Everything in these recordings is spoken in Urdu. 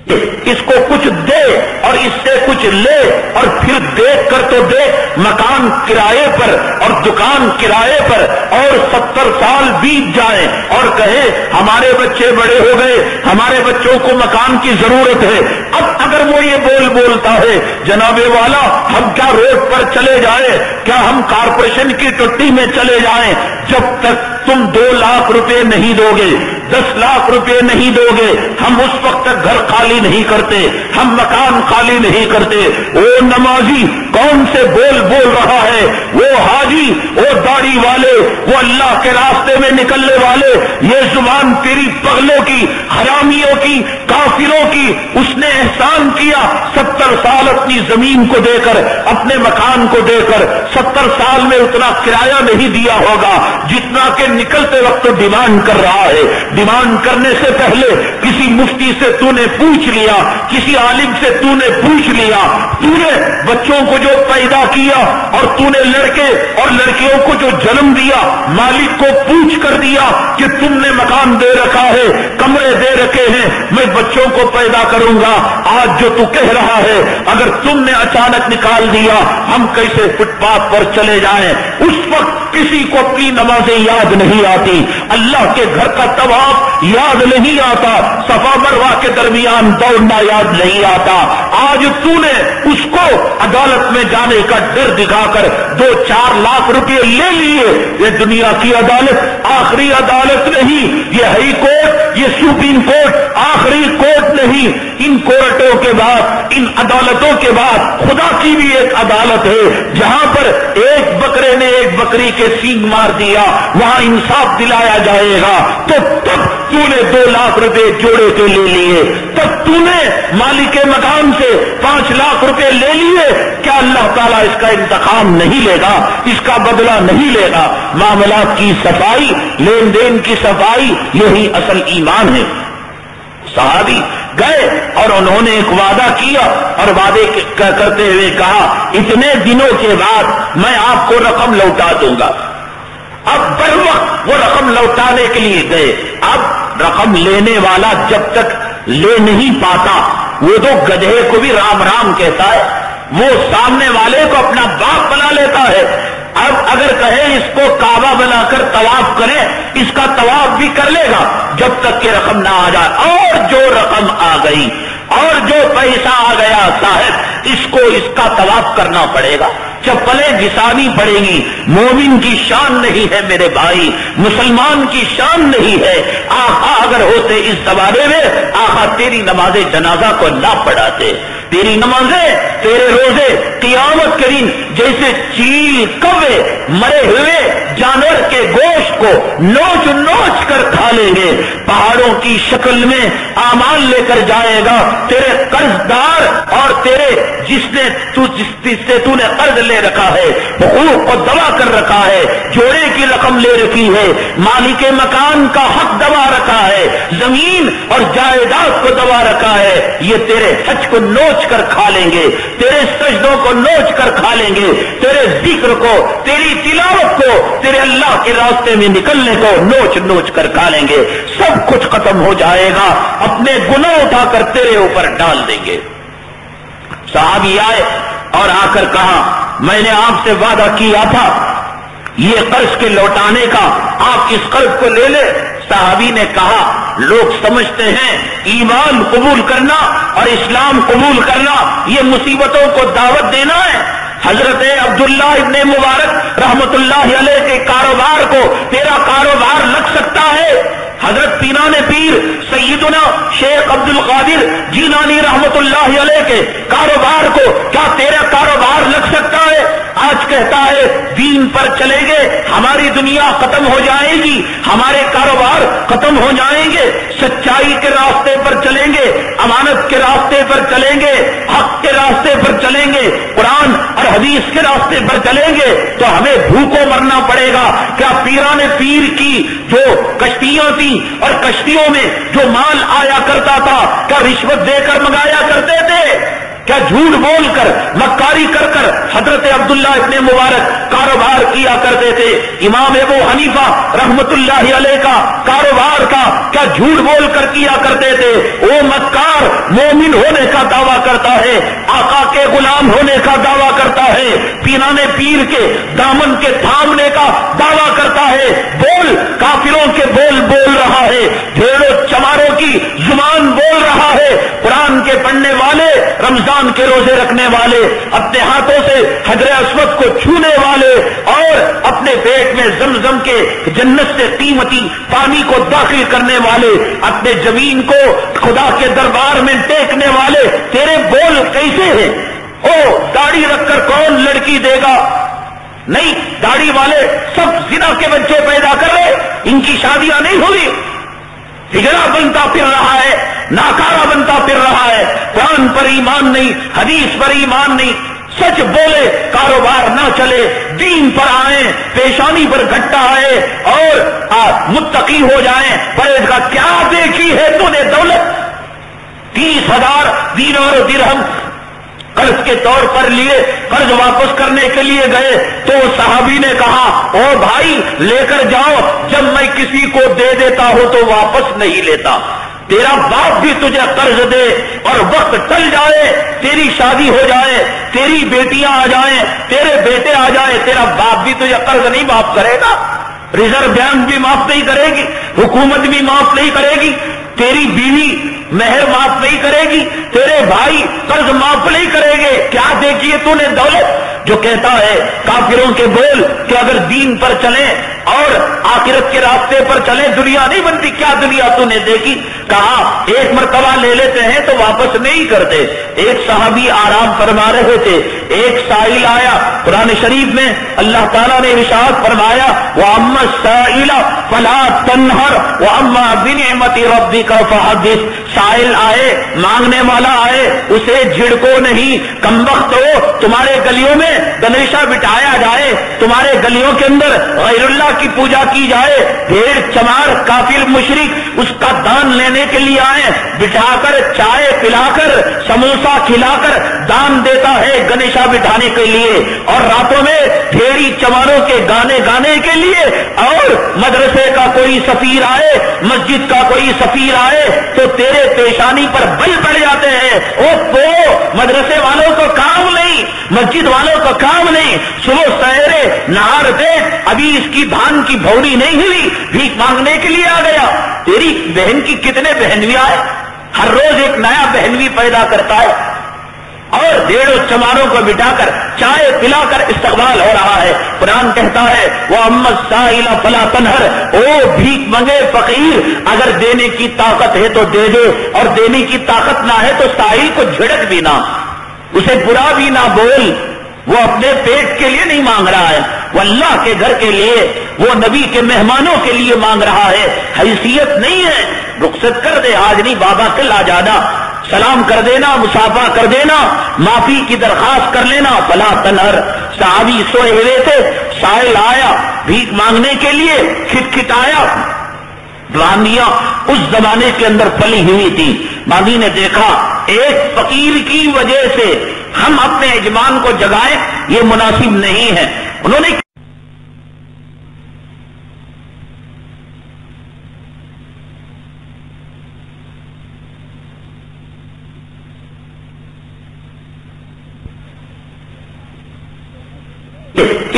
اس کو کچھ دے اور اس سے کچھ لے، اور پھر دیکھ کر تو دیکھ مکان کرائے پر اور دکان کرائے پر، اور 70 سال بیت جائیں اور کہے ہمارے بچے بڑے ہو گئے، ہمارے بچوں کو مکان کی ضرورت ہے۔ اب اگر وہ یہ بولتا ہے جناب والا ہم کیا روڈ پر چلے جائیں، کیا ہم کارپوریشن کی ٹٹی میں چلے جائیں، جب تک تم 2 لاکھ روپے نہیں دو گے، 10 لاکھ روپے نہیں دو گے، ہم اس وقت تک گھر خالی نہیں کرتے، ہم مکان خالی نہیں کرتے۔ وہ نمازی کون سے بول رہا ہے، وہ حاجی، وہ داڑھی والے، وہ اللہ کے راستے میں نکلنے والے، یہ زبان تیری پگلوں کی، حرامیوں کی، کافروں کی، اس نے احسان کیا 70 سال اپنی زمین کو دے کر، اپنے مکان کو دے کر، 70 سال میں اتنا کرایہ نہیں دیا ہوگا جتنا کہ نکلتے وقت ڈیمانڈ کر رہا ہے۔ ڈیمانڈ کرنے سے پہلے کسی مفتی سے تو نے پوچھ لیا، کسی عالم سے تو نے پوچھ لیا، تو نے بچوں کو جو پیدا کیا اور تو نے لڑکے اور لڑکیوں کو جو جنم دیا، مالک کو پوچھ کر دیا کہ تم نے مکان دے رکھا ہے، کمرے دے رکھے ہیں، میں بچوں کو پیدا کروں گا۔ آج جو تو کہہ رہا ہے اگر تم نے اچانک نکال دیا ہم کیسے فٹ پاتھ پر چلے جائیں، اس وقت کسی کو اپنی نمازیں یاد نہیں آتی، اللہ کے گھر کا طواف یاد نہیں آتا، صفا مروہ کے درمیان دوڑنا یاد نہیں آتا۔ آج تو نے اس کو عدالت میں جانے کا ڈر دکھا کر 2-4 لاکھ روپے لے لیے۔ یہ دنیا کی عدالت آخری عدالت نہیں، یہ ہائی کورٹ، یہ سپریم کورٹ آخری کورٹ نہیں۔ ان کورٹوں کے بعد، ان عدالتوں کے بعد خدا کی بھی ایک عدالت ہے، جہاں پر ایک بکرے نے ایک بکری کے سینگ مار دیا، وہاں انصاف دلایا جائے گا۔ تو تب تو نے 2 لاکھ روپے جوڑے کے لے لیے، تب تو نے مالک مکان سے 5 لاکھ روپے لے لیے، کیا اللہ تعالیٰ اس کا انتقام نہیں لے گا، اس کا بدلہ نہیں لے گا؟ معاملات کی صفائی، لین دین کی صفائی، یہی اصل ایمان ہے۔ صحابی گئے اور انہوں نے ایک وعدہ کیا اور وعدے کرتے ہوئے کہا اتنے دنوں کے بعد میں آپ کو رقم لوٹا دوں گا۔ اب بر وقت وہ رقم لوٹانے کے لیے گئے۔ اب رقم لینے والا جب تک لے نہیں پاتا، وہ تو گدھے کو بھی رام رام کہتا ہے، وہ سامنے والے کو اپنا باپ بنا لیتا ہے۔ اب اگر کہے اس کو کعبہ بنا کر طواف کرے، اس کا طواف بھی کر لے گا جب تک کہ رقم نہ آ جائے۔ اور جو رقم آ گئی اور جو پیسہ آ گیا صاحب، اس کو اس کا طواف کرنا پڑے گا، چپلیں گھسانی پڑیں گی۔ مومن کی شان نہیں ہے میرے بھائی، مسلمان کی شان نہیں ہے۔ آقا اگر ہوتے اس زمانے میں، آقا تیری نماز جنازہ کو نہ پڑھاتے، تیری نمازیں، تیرے روزے قیامت کے دن جیسے چیل کوے مرے ہوئے جانور کے گوشت کو نوچ نوچ کر کھا لیں گے، پہاڑوں کی شکل میں اعمال لے کر جائے گا۔ تیرے قرض دار اور تیرے جس سے تو نے قرض لے رکھا ہے، حقوق کو دبا کر رکھا ہے، جوڑے کی رقم لے رکھی ہے، مالک مکان کا حق دبا رکھا ہے، زمین اور جائیداد کو دبا رکھا ہے، یہ تیرے حج کو نوچ کر کھا لیں گے، تیرے سجدوں کو نوچ کر کھا لیں گے، تیرے ذکر کو، تیری تلاوت کو، تیرے اللہ کے راستے میں نکلنے کو نوچ نوچ کر کھا لیں گے۔ سب کچھ ختم ہو جائے گا، اپنے گناہ اٹھا کر تیرے اوپر ڈال دیں گے۔ صحابی آئے اور آ کر کہا میں نے آپ سے وعدہ کیا تھا یہ قرض کے لوٹانے کا، آپ اس قرض کو لے لیں۔ صحابی نے کہا لوگ سمجھتے ہیں ایمان قبول کرنا اور اسلام قبول کرنا یہ مصیبتوں کو دعوت دینا ہے۔ حضرت عبداللہ ابن مبارک رحمت اللہ علیہ کے کاروبار کو تیرا کاروبار لگ سکتا ہے؟ حضرت پیران پیر سیدنا شیخ عبد القادر جیلانی رحمت اللہ علیہ کے کاروبار کو کیا تیرا کاروبار لگ سکتا ہے؟ آج کہتا ہے دین پر چلیں گے ہماری دنیا ختم ہو جائے گی، ہمارے کاروبار ختم ہو جائیں گے، سچائی کے راستے پر چلیں گے، امانت کے راستے پر چلیں گے، حق کے راستے پر چلیں گے، قرآن اور حدیث کے راستے پر چلیں گے تو ہمیں بھوکوں مرنا پڑے گا۔ کیا پیران پیر کی جو کشتیاں تھیں اور کشتیوں میں جو مال آیا کرتا تھا کیا رشوت دے کر منگایا کرتے تھے؟ کیا جھوٹ بول کر مکاری کر کر حضرت عبداللہ ابن مبارک کاروبار کیا کرتے تھے. امام ابو حنیفہ رحمت اللہ علیہ کا کاروبار کا کیا جھوٹ بول کر کیا کرتے تھے. وہ مکار مومن ہونے کا دعویٰ کرتا ہے, آقا کے غلام ہونے کا دعویٰ کرتا ہے, پیرانے پیر کے دامن کے تھامنے کا دعویٰ کرتا ہے, بول کافروں کے بول بول رہا ہے, بھیڑوں چماروں کی زبان بول رہا ہے. قرآن کے پڑھنے والے, رمضان کے روزے رکھنے والے, اپنے ہاتھوں سے حجر اسود کو چھونے والے اور اپنے پیٹ میں زمزم کے جنت سے قیمتی پانی کو داخل کرنے والے, اپنے زمین کو خدا کے دربار میں ٹیکنے والے, تیرے بول کیسے ہیں؟ او داڑھی رکھ کر کون لڑکی دے گا؟ نہیں, داڑھی والے سب زنا کے بچے پیدا کر رہے, ان کی شادیاں نہیں ہوئی. ہجڑا بنتا پھر رہا ہے, ناکارہ بنتا پھر رہا ہے, قرآن پر ایمان نہیں, حدیث پر ایمان نہیں. سچ بولے کاروبار نہ چلے, دین پر آئیں, پیشانی پر گھٹا آئے اور متقی ہو جائیں. پرہیزگار کیا دیکھی ہے تو نے دولت؟ 30,000 دینار و درہم قرض کے طور پر لیے, قرض واپس کرنے کے لیے گئے تو صحابی نے کہا, او بھائی لے کر جاؤ, جب میں کسی کو دے دیتا ہوں تو واپس نہیں لیتا. تیرا باپ بھی تجھے قرض دے اور وقت ٹل جائے, تیری شادی ہو جائے, تیری بیٹیاں آ جائیں, تیرے بیٹے آ جائیں, تیرا باپ بھی تجھے قرض نہیں معاف کرے گا. ریزرو بینک بھی معاف نہیں کرے گی, حکومت بھی معاف نہیں کرے گی, تیری بیوی مہر معاف نہیں کرے گی, تیرے بھائی قرض معاف نہیں کرے گے. کیا دیکھیے تو نے دولت؟ جو کہتا ہے کافروں کے بول کہ اگر دین پر چلیں اور آخرت کے راستے پر چلیں دنیا نہیں بنتی. کیا دنیا تو نے دیکھی؟ کہا ایک مرتبہ لے لیتے ہیں تو واپس نہیں کرتے. ایک صحابی آرام فرما رہے تھے, ایک سائل آیا. قرآن شریف میں اللہ تعالیٰ نے ارشاد فرمایا, وَأَمَّا السَّائِلَ فَلَا تَنْهَرْ وَأَمَّا بِنِعْمَةِ رَبِّكَ فَحَدِّثْ. سائل آئے, مانگنے والا آئے, اسے جھڑکو نہیں. کمبخت ہو, تمہارے گلیوں میں گنیشا بٹھایا جائے, تمہارے گلیوں کے اندر غیر اللہ کی پوجا کی جائے, بھیڑ چمار کافر مشرک اس کا دان لینے کے لیے آئے, بٹھا کر چائے پلا کر سموسا کھلا کر دان دیتا ہے گنیشا بٹھانے کے لیے, اور راتوں میں بھیڑی چماروں کے گانے گانے کے لیے, اور مدرسے کا کوئی سفیر آئے, مسجد کا کوئی سفیر آئے تو تیرے پیشانی پر بل پڑ جاتے ہیں. مدرسے والوں کو کام نہیں, مسجد والوں کو کام نہیں, صبح سحرے نہار دے, ابھی اس کی دھان کی بھوری نہیں ہوئی, بھیک مانگنے کے لیے آ گیا. تیری بہن کی کتنے بہنویاں ہیں, ہر روز ایک نیا بہنوی پیدا کرتا ہے, اور بھیڑوں چماروں کو بٹھا کر چائے پلا کر استقبال ہو رہا ہے. قرآن کہتا ہے وَأَمَّا السَّائِلَ فَلَا تَنْهَرْ. او بھیک منگے فقیر, اگر دینے کی طاقت ہے تو دے دے, اور دینے کی طاقت نہ ہے تو سائل کو جھڑک بھی نہ, اسے برا بھی نہ بول. وہ اپنے پیٹ کے لیے نہیں مانگ رہا ہے, وہ اللہ کے گھر کے لیے, وہ نبی کے مہمانوں کے لیے مانگ رہا ہے. حیثیت نہیں ہے, رخصت کر دے, آج نہیں بابا کل آ جانا, سلام کر دینا, مسافہ کر دینا, معافی کی درخواست کر لینا. فلا تنہر. صحابی سوئے ہوئے تھے, سائل آیا بھیک مانگنے کے لیے, کھٹکھٹایا. باندیاں اس زمانے کے اندر پلی ہوئی تھی. باندی نے دیکھا ایک فقیر کی وجہ سے ہم اپنے یجمان کو جگائیں, یہ مناسب نہیں ہے. انہوں نے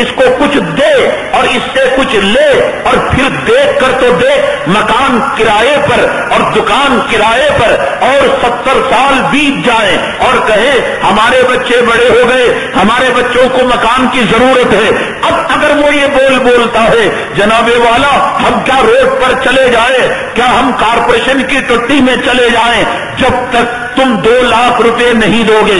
اس کو کچھ دے اور اس سے کچھ لے, اور پھر دیکھ کر تو دے, مکان کرائے پر اور دکان کرائے پر, اور 70 سال بیت جائیں اور کہے ہمارے بچے بڑے ہو گئے, ہمارے بچوں کو مکان کی ضرورت ہے. اب اگر وہ یہ بولتا ہے جناب والا ہم کیا روڈ پر چلے جائیں, کیا ہم کارپوریشن کی ٹٹی میں چلے جائیں, جب تک تم 2 لاکھ روپے نہیں دو گے,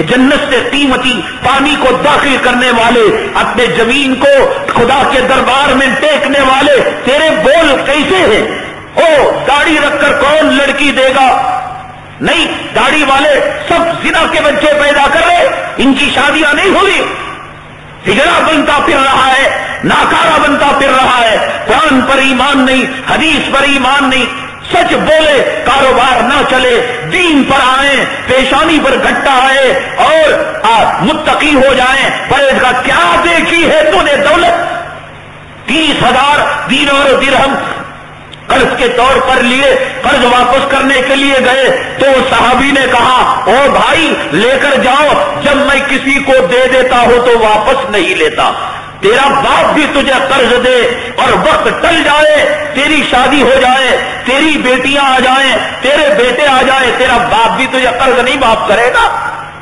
جنت سے قیمتی پانی کو داخل کرنے والے، اپنے زمین کو خدا کے دربار میں ٹیکنے والے، تیرے بول کیسے ہیں؟ او داڑھی رکھ کر کون لڑکی دے گا؟ نہیں، داڑھی والے سب زنا کے بچے پیدا کر رہے، ان کی شادیاں نہیں ہو رہی، ہجڑا بنتا پھر رہا ہے، ناکارہ بنتا پھر رہا ہے، قرآن پر ایمان نہیں، حدیث پر ایمان نہیں، سچ بولے کاروبار نہ چلے، دین پر آئیں، پیشانی پر گھٹا آئے اور متقی ہو جائیں، پرہیزگار۔ کیا دیکھی ہے تو نے دولت؟ 30,000 دینار و درہم قرض کے طور پر لیے، قرض واپس کرنے کے لیے گئے تو صحابی نے کہا او بھائی لے کر جاؤ، جب میں کسی کو دے دیتا ہوں تو واپس نہیں لیتا، تیرا باپ بھی تجھے قرض دے اور وقت ٹل جائے، تیری شادی ہو جائے، تیری بیٹیاں آ جائیں، تیرے بیٹے آ جائیں، تیرا باپ بھی تجھے قرض نہیں معاف کرے گا،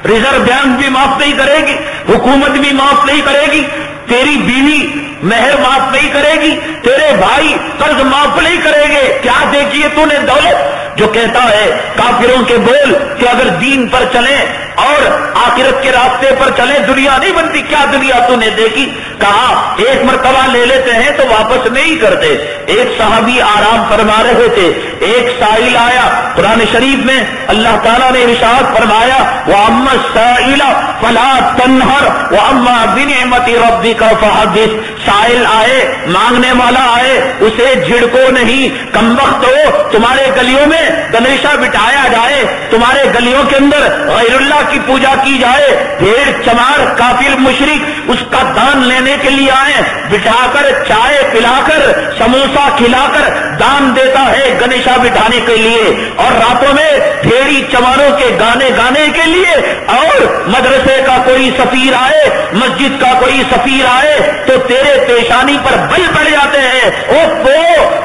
ریزرو بینک بھی معاف نہیں کرے گی، حکومت بھی معاف نہیں کرے گی، تیری بیوی مہر معاف نہیں کرے گی، تیرے بھائی قرض معاف نہیں کرے گے۔ کیا دیکھیے تو نے دولت؟ جو کہتا ہے کافروں کے بول کہ اگر دین پر چلیں اور آخرت کے راستے پر چلیں دنیا نہیں بنتی۔ کیا دنیا تو نے دیکھی؟ کہا ایک مرتبہ لے لیتے ہیں تو واپس نہیں کرتے۔ ایک صحابی آرام فرما رہے تھے، ایک سائل آیا، قرآن شریف میں اللہ تعالیٰ نے ارشاد فرمایا وَأَمَّا السَّائِلَ فَلَا تَنْهَرْ وَأَمَّا بِنِعْمَةِ رَبِّكَ فَحَدِّثْ۔ سائل آئے، مانگنے والا آئے، اسے جھڑکو نہیں، کمبخت ہو، تمہارے گلیوں میں گنیشا بٹھایا جائے، تمہارے گلیوں کے اندر غیر اللہ کی پوجا کی جائے، بھیڑ چمار کافر مشرک اس کا دان لینے کے لیے آئے، بٹھا کر چائے پلا کر سموسا کھلا کر دان دیتا ہے گنیشا بٹھانے کے لیے، اور راتوں میں بھیڑی چماروں کے گانے گانے کے لیے، اور مدرسے کا کوئی سفیر آئے، مسجد کا کوئی سفیر آئے تو تیرے پیشانی پر بل پڑ جاتے ہیں۔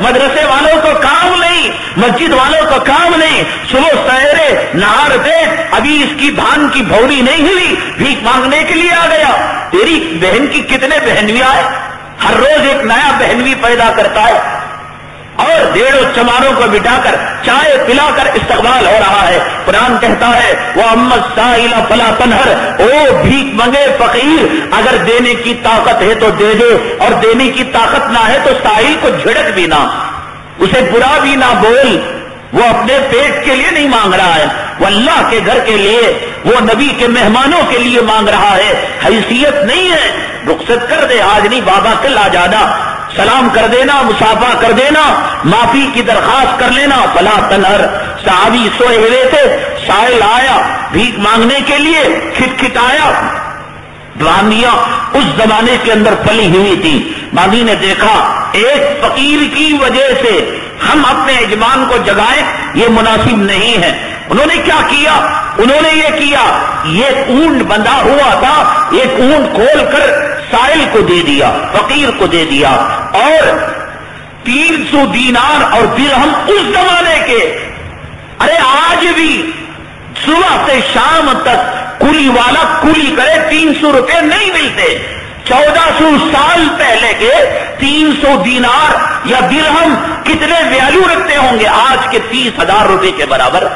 مدرسے والوں کو کام نہیں، مسجد والوں کو کام نہیں، صبح سحرے نہار دے، ابھی اس کی دھان کی بھوری نہیں ہوئی، بھیک مانگنے کے لیے آ گیا۔ تیری بہن کی کتنے بہنویاں ہیں، ہر روز ایک نیا بہنوی پیدا کرتا ہے، اور بھیڑوں چماروں کو بٹھا کر چائے پلا کر استقبال ہو رہا ہے۔ قرآن کہتا ہے وَأَمَّا السَّائِلَ فَلَا تَنْهَرْ، او بھیک مانگے فقیر اگر دینے کی طاقت ہے تو دے دے، اور دینے کی طاقت نہ ہے تو سائل کو جھڑک بھی نہ، اسے برا بھی نہ بول، وہ اپنے پیٹ کے لیے نہیں مانگ رہا ہے، وہ اللہ کے گھر کے لیے، وہ نبی کے مہمانوں کے لیے مانگ رہا ہے۔ حیثیت نہیں ہے، رخصت کر دے، آج نہیں بابا کل آ جانا، سلام کر دینا، مصافحہ کر دینا، معافی کی درخواست کر لینا۔ فلا تنہر، صحابی سوئے ہوئے تھے، سائل آیا بھیک مانگنے کے لیے، کھٹکھٹایا۔ باندیاں اس زمانے کے اندر پلی ہوئی تھی، باندی نے دیکھا ایک فقیر کی وجہ سے ہم اپنے یجمان کو جگائیں، یہ مناسب نہیں ہے۔ انہوں نے کیا کیا؟ انہوں نے یہ کیا، یہ اونٹ بندھا ہوا تھا، ایک اونٹ کھول کر سائل کو دے دیا، فقیر کو دے دیا، اور 300 دینار اور درہم اس زمانے کے، ارے آج بھی صبح سے شام تک کولی والا کولی کرے 300 روپے نہیں ملتے۔ 1400 سال پہلے کے 300 دینار یا درہم کتنے ویلیو رکھتے ہوں گے؟ آج کے 30,000 روپے کے برابر۔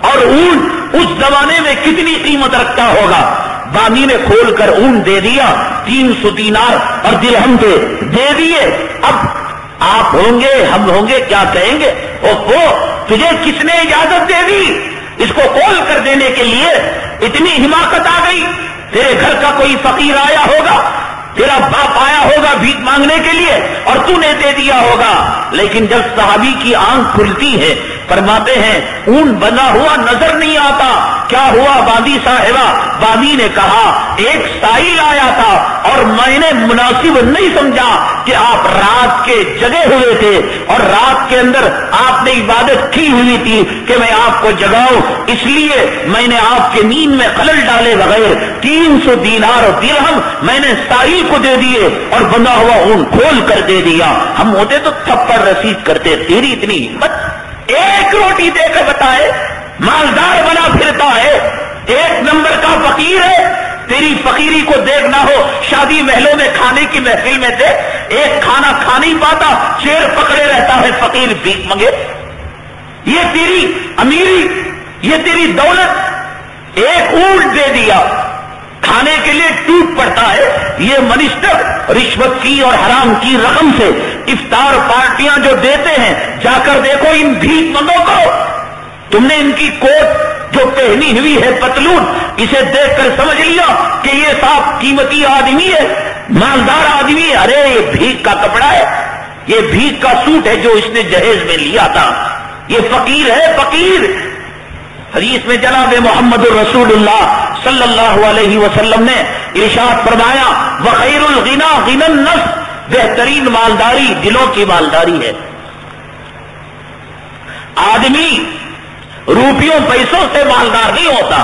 اور اونٹ اس زمانے میں کتنی قیمت رکھتا ہوگا؟ بانی نے کھول کر اونٹ دے دیا، 300 دینار اور درہم دے دیے۔ اب آپ ہوں گے، ہم ہوں گے، کیا کہیں گے؟ اوہو، تجھے کس نے اجازت دے دی اس کو کھول کر دینے کے لیے؟ اتنی حماقت آ گئی۔ تیرے گھر کا کوئی فقیر آیا ہوگا، تیرا باپ آیا ہوگا بھیک مانگنے کے لیے، اور تو نے دے دیا ہوگا۔ لیکن جب صحابی کی آنکھ کھلتی ہے، فرماتے ہیں اون بنا ہوا نظر نہیں آتا۔ کیا ہوا باندی صاحبہ؟ باندی نے کہا ایک سائل آیا تھا اور میں نے مناسب نہیں سمجھا کہ آپ رات کے جگے ہوئے تھے اور رات کے اندر آپ نے عبادت کی ہوئی تھی کہ میں آپ کو جگاؤں، اس لیے میں نے آپ کے نیند میں خلل ڈالے بغیر 300 دینار اور درہم میں نے سائل کو دے دیے اور بنا ہوا اون کھول کر دے دیا۔ ہم ہوتے تو تھپڑ رسید کرتے، تیری اتنی ہمت؟ ایک روٹی دے کر بتائے، مالدار بنا پھرتا ہے، ایک نمبر کا فقیر ہے، تیری فقیری کو دیکھنا ہو، شادی محلوں میں کھانے کی محفل میں تھے، ایک کھانا کھا نہیں پاتا، چیر پکڑے رہتا ہے فقیر بھیک مانگے۔ یہ تیری امیری، یہ تیری دولت، ایک اونٹ دے دیا کھانے کے لیے ٹوٹ پڑتا ہے. یہ منسٹر رشوت کی اور حرام کی رقم سے افطار پارٹیاں جو دیتے ہیں، جا کر دیکھو ان بھیک مندوں کو. تم نے ان کی کوٹ جو پہنی ہوئی ہے پتلون، اسے دیکھ کر سمجھ لیا کہ یہ صاحب قیمتی آدمی ہے، مالدار آدمی ہے. ارے یہ بھیک کا کپڑا ہے، یہ بھیک کا سوٹ ہے جو اس نے جہیز میں لیا تھا. یہ فقیر ہے، فقیر. حدیث میں جناب محمد الرسول اللہ صلی اللہ علیہ وسلم نے ارشاد فرمایا وخیر الغنا غنى النفس، بہترین مالداری دلوں کی مالداری ہے. آدمی روپیوں پیسوں سے مالدار نہیں ہوتا.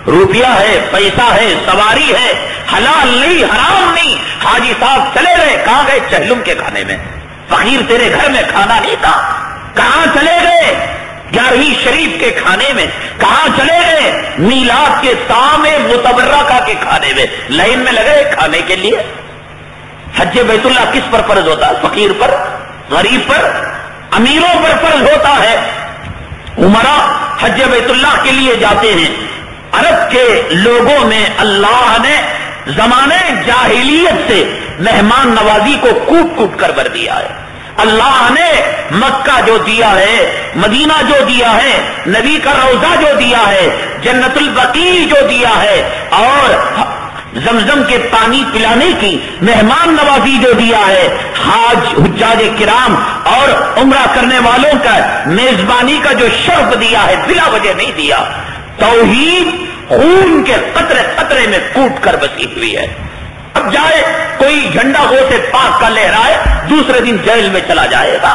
روپیہ ہے، پیسہ ہے، سواری ہے، حلال نہیں حرام نہیں. حاجی صاحب چلے گئے، کہاں گئے؟ چہلم کے کھانے میں. فقیر تیرے گھر میں کھانا نہیں تھا، کہاں چلے گئے؟ 11ویں شریف کے کھانے میں. کہاں چلے گئے؟ میلاد کے سامنے متبرکہ کے کھانے میں. لائن میں لگے کھانے کے لیے. حج بیت اللہ کس پر فرض ہوتا ہے؟ فقیر پر، غریب پر، امیروں پر فرض ہوتا ہے. عمرہ حج بیت اللہ کے لیے جاتے ہیں. عرب کے لوگوں میں اللہ نے زمانے جاہلیت سے مہمان نوازی کو کوٹ کوٹ کر بھر دیا ہے. اللہ نے مکہ جو دیا ہے، مدینہ جو دیا ہے، نبی کا روضہ جو دیا ہے، جنت البقیع جو دیا ہے، اور زمزم کے پانی پلانے کی مہمان نوازی جو دیا ہے، حجاج کرام اور عمرہ کرنے والوں کا میزبانی کا جو شرف دیا ہے، بلا وجہ نہیں دیا. توحید خون کے قطرے قطرے میں کوٹ کر بسی ہوئی ہے. اب جائے کوئی جھنڈا ہو سے پاک کا لہرائے، دوسرے دن جیل میں چلا جائے گا.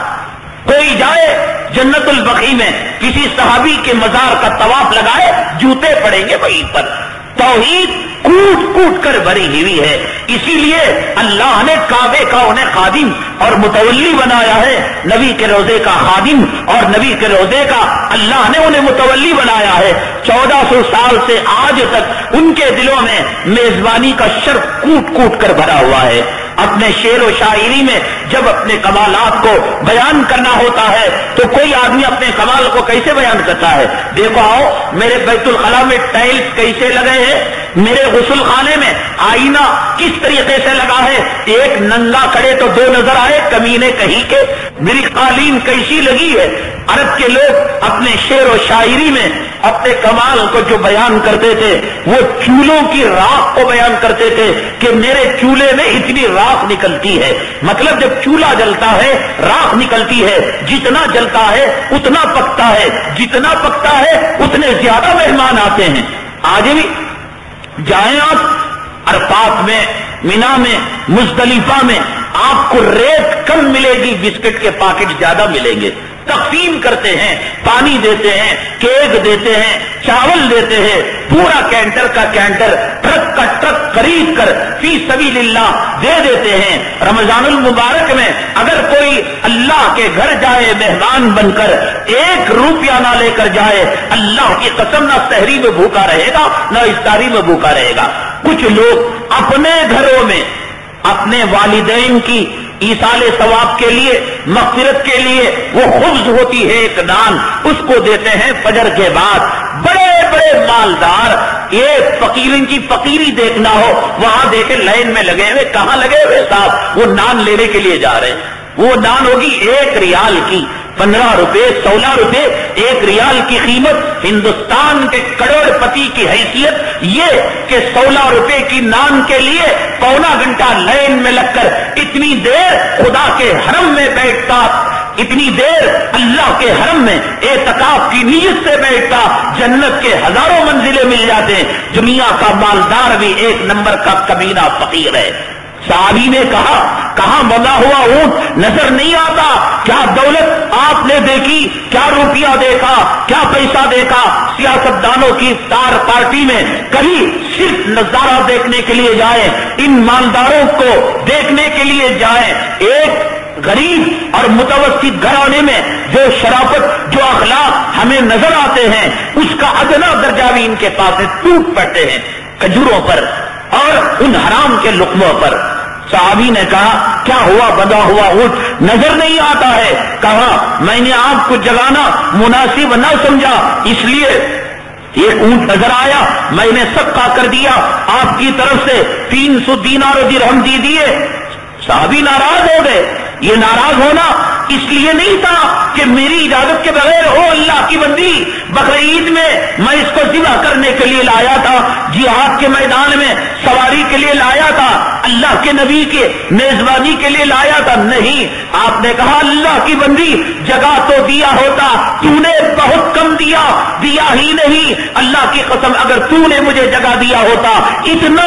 کوئی جائے جنت البقیع میں کسی صحابی کے مزار کا طواف لگائے، جوتے پڑیں گے وہیں پر. توحید کوٹ کوٹ کر بھری ہوئی ہے. اسی لیے اللہ نے کعبے کا انہیں خادم اور متولی بنایا ہے. نبی کے روزے کا خادم اور نبی کے روزے کا اللہ نے انہیں متولی بنایا ہے. 1400 سال سے آج تک ان کے دلوں میں میزبانی کا شرف کوٹ کوٹ کر بھرا ہوا ہے. اپنے شعر و شاعری میں جب اپنے کمالات کو بیان کرنا ہوتا ہے تو کوئی آدمی اپنے کمال کو کیسے بیان کرتا ہے؟ دیکھو آؤ میرے بیت الخلاء میں ٹائلز کیسے لگے ہیں، میرے غسل خانے میں آئینہ کس طریقے سے لگا ہے. ایک ننگا کھڑے تو دو نظر آئے کمینے کہیں کے. میری قالین کیسی لگی ہے. عرب کے لوگ اپنے شعر و شاعری میں اپنے کمال کو جو بیان کرتے تھے وہ چولہوں کی راکھ کو بیان کرتے تھے کہ میرے چولہے میں اتنی راکھ نکلتی ہے. مطلب جب چولہا جلتا ہے راکھ نکلتی ہے، جتنا جلتا ہے اتنا پکتا ہے، جتنا پکتا ہے اتنے زیادہ مہمان آتے ہیں. آج بھی جائیں آپ عرفات میں، مینا میں، مزدلفہ میں، آپ کو ریت کم ملے گی، بسکٹ کے پاکٹ زیادہ ملیں گے. تقسیم کرتے ہیں، پانی دیتے ہیں، کیک دیتے ہیں، چاول دیتے ہیں، پورا کینٹر کا کینٹر، ٹرک کا ٹرک خرید کر فی سبیل اللہ دے دیتے ہیں. رمضان المبارک میں اگر کوئی اللہ کے گھر جائے مہمان بن کر، 1 روپیہ نہ لے کر جائے، اللہ کی قسم نہ سحری میں بھوکا رہے گا نہ افطاری میں بھوکا رہے گا. کچھ لوگ اپنے گھروں میں اپنے والدین کی ایصال ثواب کے لیے، مغفرت کے لیے، وہ خبز ہوتی ہے ایک نان، اس کو دیتے ہیں فجر کے بعد. بڑے بڑے مالدار، یہ فقیرن کی فقیری دیکھنا ہو وہاں دیکھے لائن میں لگے ہوئے. کہاں لگے ہوئے صاحب؟ وہ نان لینے کے لیے جا رہے ہیں. وہ نان ہوگی 1 ریال کی، 15 روپے، 16 روپے. 1 ریال کی قیمت ہندوستان کے کروڑ پتی کی حیثیت یہ کہ 16 روپے کی نان کے لیے پونا گھنٹہ لائن میں لگ کر اتنی دیر خدا کے حرم میں بیٹھتا، اتنی دیر اللہ کے حرم میں اعتکاف کی نیت سے بیٹھتا، جنت کے ہزاروں منزلیں مل جاتے. دنیا کا مالدار بھی 1 نمبر کا کمینہ فقیر ہے. صحابی نے کہا کہاں بنا ہوا اونٹ نظر نہیں آتا؟ کیا دولت آپ نے دیکھی؟ کیا روپیہ دیکھا؟ کیا پیسہ دیکھا؟ سیاستدانوں کی افطار پارٹی میں کبھی صرف نظارہ دیکھنے کے لیے جائیں، ان مالداروں کو دیکھنے کے لیے جائیں. ایک غریب اور متوسط گھرانے میں جو شرافت، جو اخلاق ہمیں نظر آتے ہیں، اس کا ادنا درجہ بھی ان کے پاس ٹوٹ پڑتے ہیں کھجوروں پر اور ان حرام کے لقموں پر. صحابی نے کہا کیا ہوا؟ بندھا ہوا اونٹ نظر نہیں آتا ہے. کہا میں نے آپ کو جگانا مناسب نہ سمجھا، اس لیے ایک اونٹ نظر آیا، میں نے صدقہ کر دیا، آپ کی طرف سے 300 دینار و درہم دے دیے۔ صحابی ناراض ہو گئے۔ یہ ناراض ہونا اس لیے نہیں تھا کہ میری اجازت کے بغیر ہو اللہ کی بندی، بقرعید میں میں اس کو ذبح کرنے کے لیے لایا تھا، جہاد کے میدان میں سواری کے لیے لایا تھا، اللہ کے نبی کے میزبانی کے لیے لایا تھا، نہیں، آپ نے کہا اللہ کی بندی جگہ تو دیا ہوتا، تو نے بہت کم دیا ہی نہیں، اللہ کی قسم اگر تو نے مجھے جگہ دیا ہوتا اتنا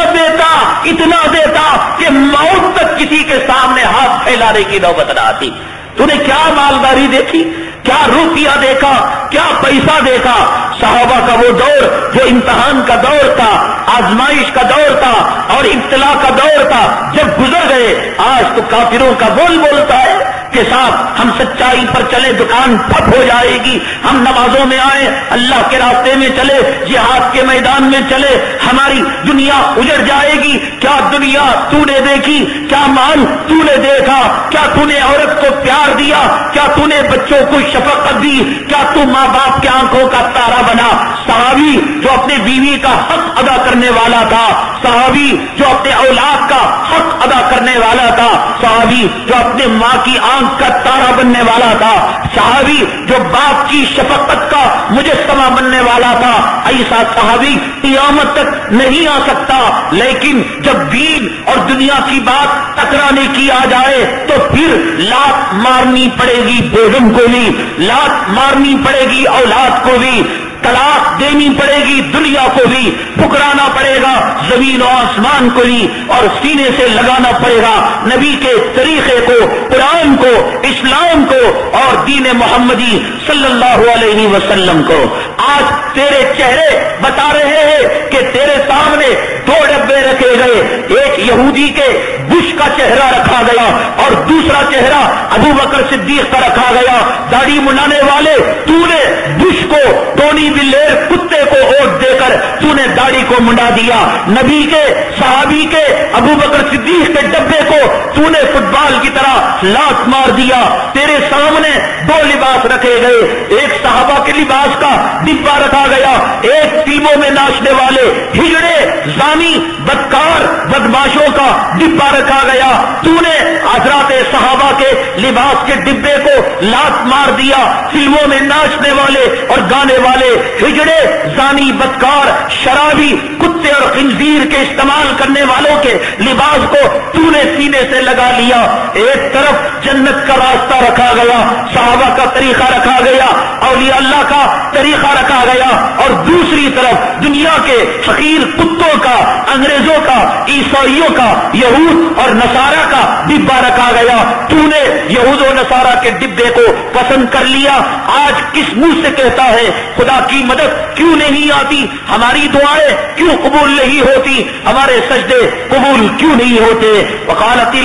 دیتا کہ موت تک کسی کے سامنے ہاتھ پھیلانے کی نوبت نہ آتی۔ تو نے کیا مالداری دیکھی، کیا روپیہ دیکھا، کیا پیسہ دیکھا۔ صحابہ کا وہ دور جو امتحان کا دور تھا، آزمائش کا دور تھا اور ابتلا کا دور تھا، جب گزر گئے، آج تو کافروں کا بول بولتا ہے کہ صاحب ہم سچائی پر چلے دکان ٹھپ ہو جائے گی، ہم نمازوں میں آئے، اللہ کے راستے میں چلے، جہاد کے میدان میں چلے، ہماری دنیا اجڑ جائے گی۔ کیا دنیا تو نے دیکھی، کیا مال تو نے دیکھا، کیا تو نے عورت کو پیار دیا، کیا تو نے بچوں کو شفقت دی، کیا تو ماں باپ کے آنکھوں کا تارا بنا؟ صحابی جو اپنے بیوی کا حق ادا کرنے والا تھا، صحابی جو اپنے اولاد کا حق ادا کرنے والا تھا، صحابی جو اپنے ماں کی آنکھ کا تارا بننے والا تھا، صحابی جو باپ کی شفقت کا مجسمہ بننے والا تھا، ایسا صحابی قیامت تک نہیں آ سکتا۔ لیکن جب دین اور دنیا کی بات ٹکرانے کی آ جائے تو پھر لات مارنی پڑے گی بیگم کو بھی، لات مارنی پڑے گی اولاد کو بھی، طلاق دینی پڑے گی دنیا کو بھی، پکرانا پڑے گا زمین و آسمان کو بھی، اور سینے سے لگانا پڑے گا نبی کے طریقے کو، قرآن کو، اسلام کو اور دین محمدی صلی اللہ علیہ وسلم کو۔ آج تیرے چہرے بتا رہے ہیں کہ تیرے سامنے دو ڈبے رکھے گئے، ایک یہودی کے بش کا چہرہ رکھا گیا اور دوسرا چہرہ ابو بکر صدیق کا رکھا گیا۔ داڑھی منانے والے، تو نے بش کو، ٹونی بلیر کتے کو ووٹ دے کر تو نے داڑھی کو منڈا دیا، نبی کے، صحابی کے، ابو بکر صدیق کے ڈبے کو تو نے فٹ بال کی طرح لات مار دیا۔ تیرے سامنے دو لباس رکھے گئے، ایک صحابہ کے لباس کا ڈبہ رکھا گیا، ایک فلموں میں ناچنے والے ہجڑے، زانی، بدکار، بدماشوں کا ڈبہ رکھا گیا۔ تو نے حضرات صحابہ کے لباس کے ڈبے کو لات مار دیا، فلموں میں ناچنے والے اور گانے والے ہجڑے، زانی، بدکار، شرابی، کتے اور خنزیر کے استعمال کرنے والوں کے لباس کو تو نے سینے سے لگا لیا۔ ایک طرف جنت کا راستہ رکھا گیا، صحابہ کا طریقہ رکھا گیا، اولیاء اللہ کا طریقہ رکھا گیا، اور دوسری طرف دنیا کے فقیر کتوں کا، انگریزوں کا، عیسائیوں کا، یہود اور نصارہ کا ڈبہ رکھا گیا۔ تو نے یہود و نصارہ کے ڈبے کو پسند کر لیا۔ آج کس منہ سے کہتا ہے خدا کی مدد کیوں نہیں آتی، ہماری دعائیں کیوں قبول نہیں ہوتی، ہمارے سجدے قبول کیوں نہیں ہوتے؟ وقالت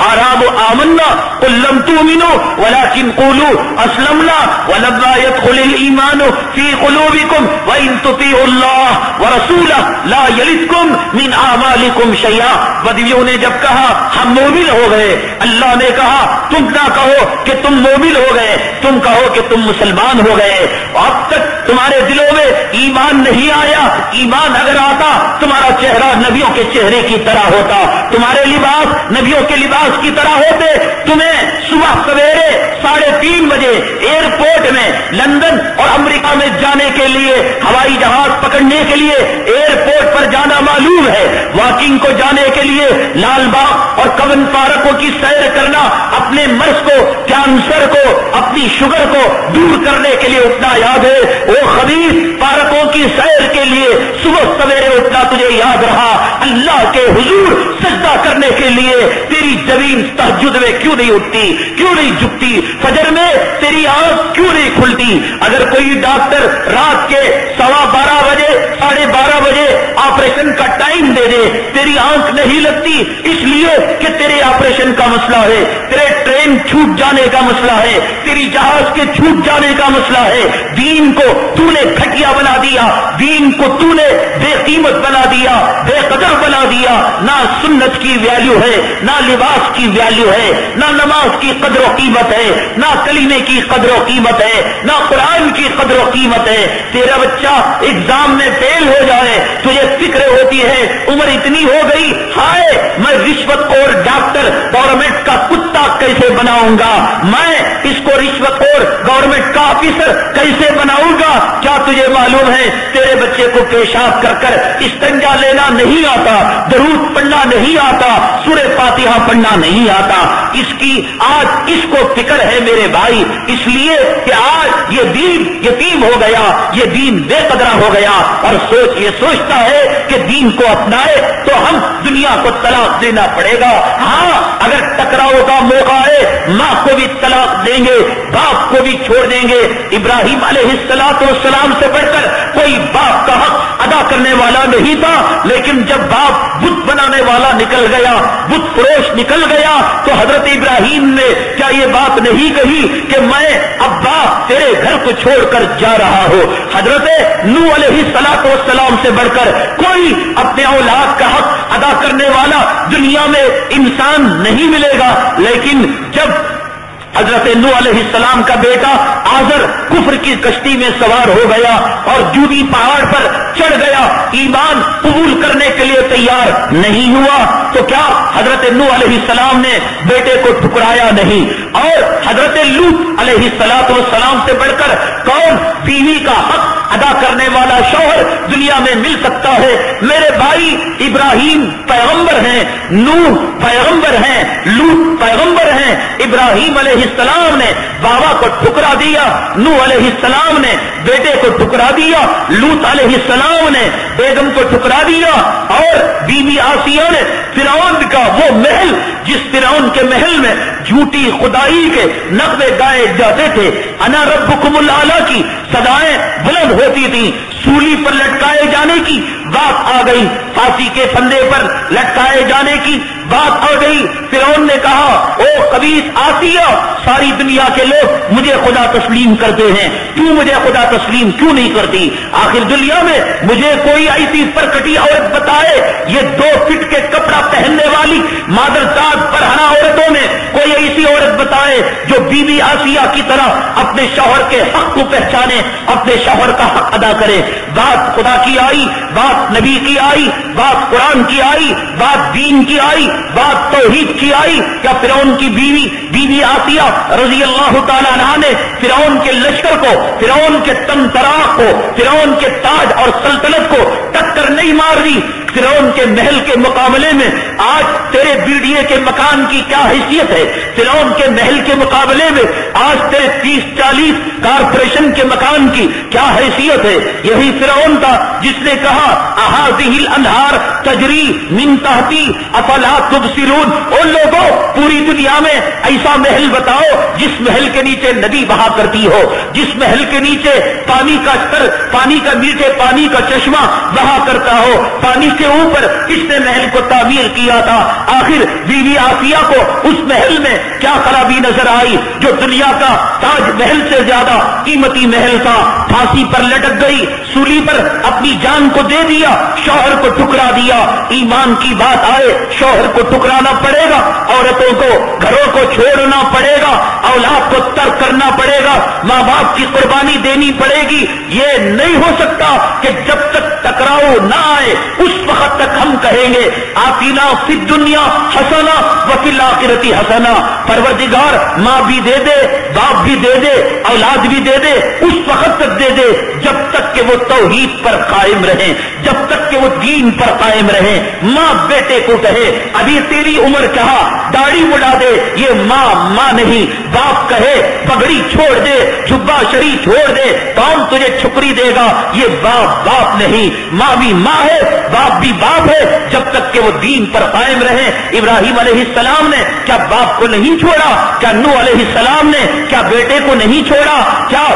اعراب آمنا قل لم تؤمنوا ولكن قولوا اسلمنا ولما يدخل الايمان في قلوبكم وان تطيعوا الله ورسوله لا يلدكم من اعمالكم شيئا۔ بدویوں نے جب کہا ہم مومن ہو گئے، اللہ نے کہا تم نہ کہو کہ تم مومن ہو گئے، تم کہو کہ تم مسلمان ہو گئے۔ اب تک تمہارے دلوں میں ایمان نہیں آیا، ایمان اگر آتا تمہارا چہرہ نبیوں کے چہرے کی طرح ہوتا، تمہارے لباس نبیوں کے لباس کی طرح ہوتے۔ تمہیں صبح سویرے 3:30 بجے ایئرپورٹ میں لندن اور امریکہ میں جانے کے لیے، ہوائی جہاز پکڑنے کے لیے ایئرپورٹ پر جانا معلوم ہے، واکنگ کو جانے کے لیے لال باغ اور کون پارکوں کی سیر کرنا، اپنے مرض کو، کینسر کو، اپنی شوگر کو دور کرنے کے لیے اٹھنا یاد ہے۔ وہ خبیث پارکوں کی سیر کے لیے صبح سویرے اٹھنا تجھے یاد رہا، اللہ کے حضور سجدہ کرنے کے لیے تیری زمین تہجد میں کیوں نہیں اٹھتی، کیوں نہیں جھکتی، فجر میں تیری آنکھ کیوں نہیں کھلتی؟ اگر کوئی ڈاکٹر رات کے 12:15 بجے 12:30 بجے آپریشن کا ٹائم دے دے، تیری آنکھ نہیں لگتی اس لیے کہ تیرے آپریشن کا مسئلہ ہے، تیرے ٹرین چھوٹ جانے کا مسئلہ ہے، تیری جہاز کے چھوٹ جانے کا مسئلہ ہے۔ دین کو تو نے گھٹیا بنا دیا، دین کو تو نے بے قیمت بنا دیا، بے قدر بنا دیا. نہ سنت کی ویلیو ہے، نہ لباس کی ویلیو ہے، نہ نماز کی قدر و قیمت ہے، نہ کلمے کی قدر و قیمت ہے، نہ قرآن کی قدر و قیمت ہے. تیرا بچہ ایگزام میں فیل ہو جائے، تجھے فکر ہوتی ہے عمر اتنی ہو گئی، ہائے میں رشوت اور ڈاکٹر گورنمنٹ کا کتا کیسے بناؤں گا، میں اس کو رشوت اور گورنمنٹ کا آفیسر کیسے بناؤں گا. کیا تجھے معلوم ہے تیرے بچے کو پیشاب کر کر استنجا لینا نہیں آتا، درود پڑھنا نہیں آتا، سورہ فاتحہ پڑھنا نہیں آتا. اس کی آج اس کو فکر ہے میرے بھائی، اس لیے کہ آج یہ دین یتیم ہو گیا، یہ دین بے قدرہ ہو گیا، اور یہ سوچتا ہے کہ دین کو اپنائے تو ہم دنیا کو طلاق دینا پڑے گا. ہاں اگر ٹکراؤ کا موقع ہے ماں کو بھی طلاق دیں گے، باپ کو بھی چھوڑ دیں گے. ابراہیم علیہ السلام سے بڑھ کر کوئی باپ کا حق ادا کرنے والا نہیں تھا، لیکن جب باپ بت بنانے والا نکل گیا، بت فروش نکل گیا، تو حضرت ابراہیم نے کیا یہ بات نہیں کہی کہ میں ابا تیرے گھر کو چھوڑ کر جا رہا ہوں. حضرت نوح علیہ السلام سے بڑھ کر کوئی اپنے اولاد کا حق ادا کرنے والا دنیا میں انسان نہیں ملے گا. لیکن جب حضرت نوح علیہ السلام کا بیٹا آزر کفر کی کشتی میں سوار ہو گیا اور جودی پہاڑ پر چڑھ گیا، ایمان قبول کرنے کے لیے تیار نہیں ہوا، تو کیا حضرت نوح علیہ السلام نے بیٹے کو ٹھکرایا نہیں؟ اور حضرت لوط علیہ السلام سے بڑھ کر کون بیوی کا حق ادا کرنے والا شوہر دنیا میں مل سکتا ہے؟ میرے بھائی ابراہیم پیغمبر ہیں، نوح پیغمبر ہیں، لوط پیغمبر ہیں. ابراہیم علیہ السلام نے بابا کو ٹھکرا دیا، نوح علیہ السلام نے بیٹے کو ٹھکرا دیا، لوط علیہ السلام نے بیگم کو ٹھکرا دیا، اور بی بی آسیہ نے فرعون کا وہ محل، جس فرعون کے محل میں جھوٹی خدائی کے نغمے گائے جاتے تھے، انا ربکم الاعلی کی صدائیں بلند ہوتی تھی، سولی پر لٹکائے جانے کی بات آ گئی، پھانسی کے پھندے پر لٹکائے جانے کی بات آ گئی. فرعون نے کہا او خبیث آسیہ، ساری دنیا کے لوگ مجھے خدا تسلیم کرتے ہیں، تو مجھے خدا تسلیم کیوں نہیں کرتی؟ آخر دنیا میں مجھے کوئی ایسی پرکٹی عورت بتائے، یہ 2 فٹ کے کپڑا پہننے والی مادرزاد پرہنہ عورتوں میں کوئی ایسی عورت بتائے جو بی بی آسیہ کی طرح اپنے شوہر کے حق کو پہچانے، اپنے شوہر کا حق ادا کرے. بات خدا کی آئی، بات نبی کی آئی، بات قرآن کی آئی، بات دین کی آئی، بات توحید کی آئی. کیا فرعون کی بیوی بی بی آسیہ رضی اللہ تعالیٰ عنہ نے فرعون کے لشکر کو، فرعون کے تن طراق کو، فرعون کے تاج اور سلطنت کو ٹکر نہیں مار دی؟ فرعون کے محل کے مقابلے میں آج تیرے بیڈیے کے مکان کی کیا حیثیت ہے؟ فرعون کے محل کے مقابلے میں آج تیرے 30-40 کارپوریشن کے مکان کی کیا حیثیت ہے؟ یہی فرعون تھا جس نے کہا اہذہ الانہار تجری من تحتی افلا تبصرون. ان لوگوں پوری دنیا میں ایسا محل بتاؤ جس محل کے نیچے ندی بہا کرتی ہو، جس محل کے نیچے پانی کا سر، پانی کا میٹھے پانی کا چشمہ بہا کرتا ہو. پانی کے اوپر کس نے محل کو تعمیر کیا تھا؟ آخر بی بی آسیہ کو اس محل میں کیا خرابی نظر آئی جو دنیا کا تاج محل سے زیادہ قیمتی محل تھا؟ پھانسی پر لٹک گئی، سولی پر اپنی جان کو دے دیا، شوہر کو ٹھکرا دیا. ایمان کی بات آئے شوہر کو ٹھکرانا پڑے گا، عورتوں کو گھروں کو چھوڑنا پڑے گا، اولاد کو ترک کرنا پڑے گا، ماں باپ کی قربانی دینی پڑے گی. یہ نہیں ہو سکتا کہ جب تک ٹکراؤ نہ آئے اس وقت تک ہم کہیں گے آتینا فی الدنیا حسنہ وفی الآخرۃ حسنہ. پروردگار ماں بھی دے دے، باپ بھی دے دے، اولاد بھی دے دے، اس وقت تک دے دے جب تک کہ وہ توحید پر قائم رہیں، جب تک کہ وہ دین پر قائم رہیں. ماں بیٹے کو کہے ابھی تیری عمر کہا، داڑھی مڑا دے، یہ ماں نہیں. باپ کہے پگڑی چھوڑ دے، جبہ شری چھوڑ دے، کون تجھے چھکری دے گا؟ یہ باپ نہیں. ماں بھی ماں ہے، باپ بھی باپ ہے، جب تک کہ وہ دین پر قائم رہے. ابراہیم علیہ السلام نے کیا باپ کو نہیں چھوڑا؟ کیا نوح علیہ السلام نے کیا بیٹے کو نہیں چھوڑا؟ کیا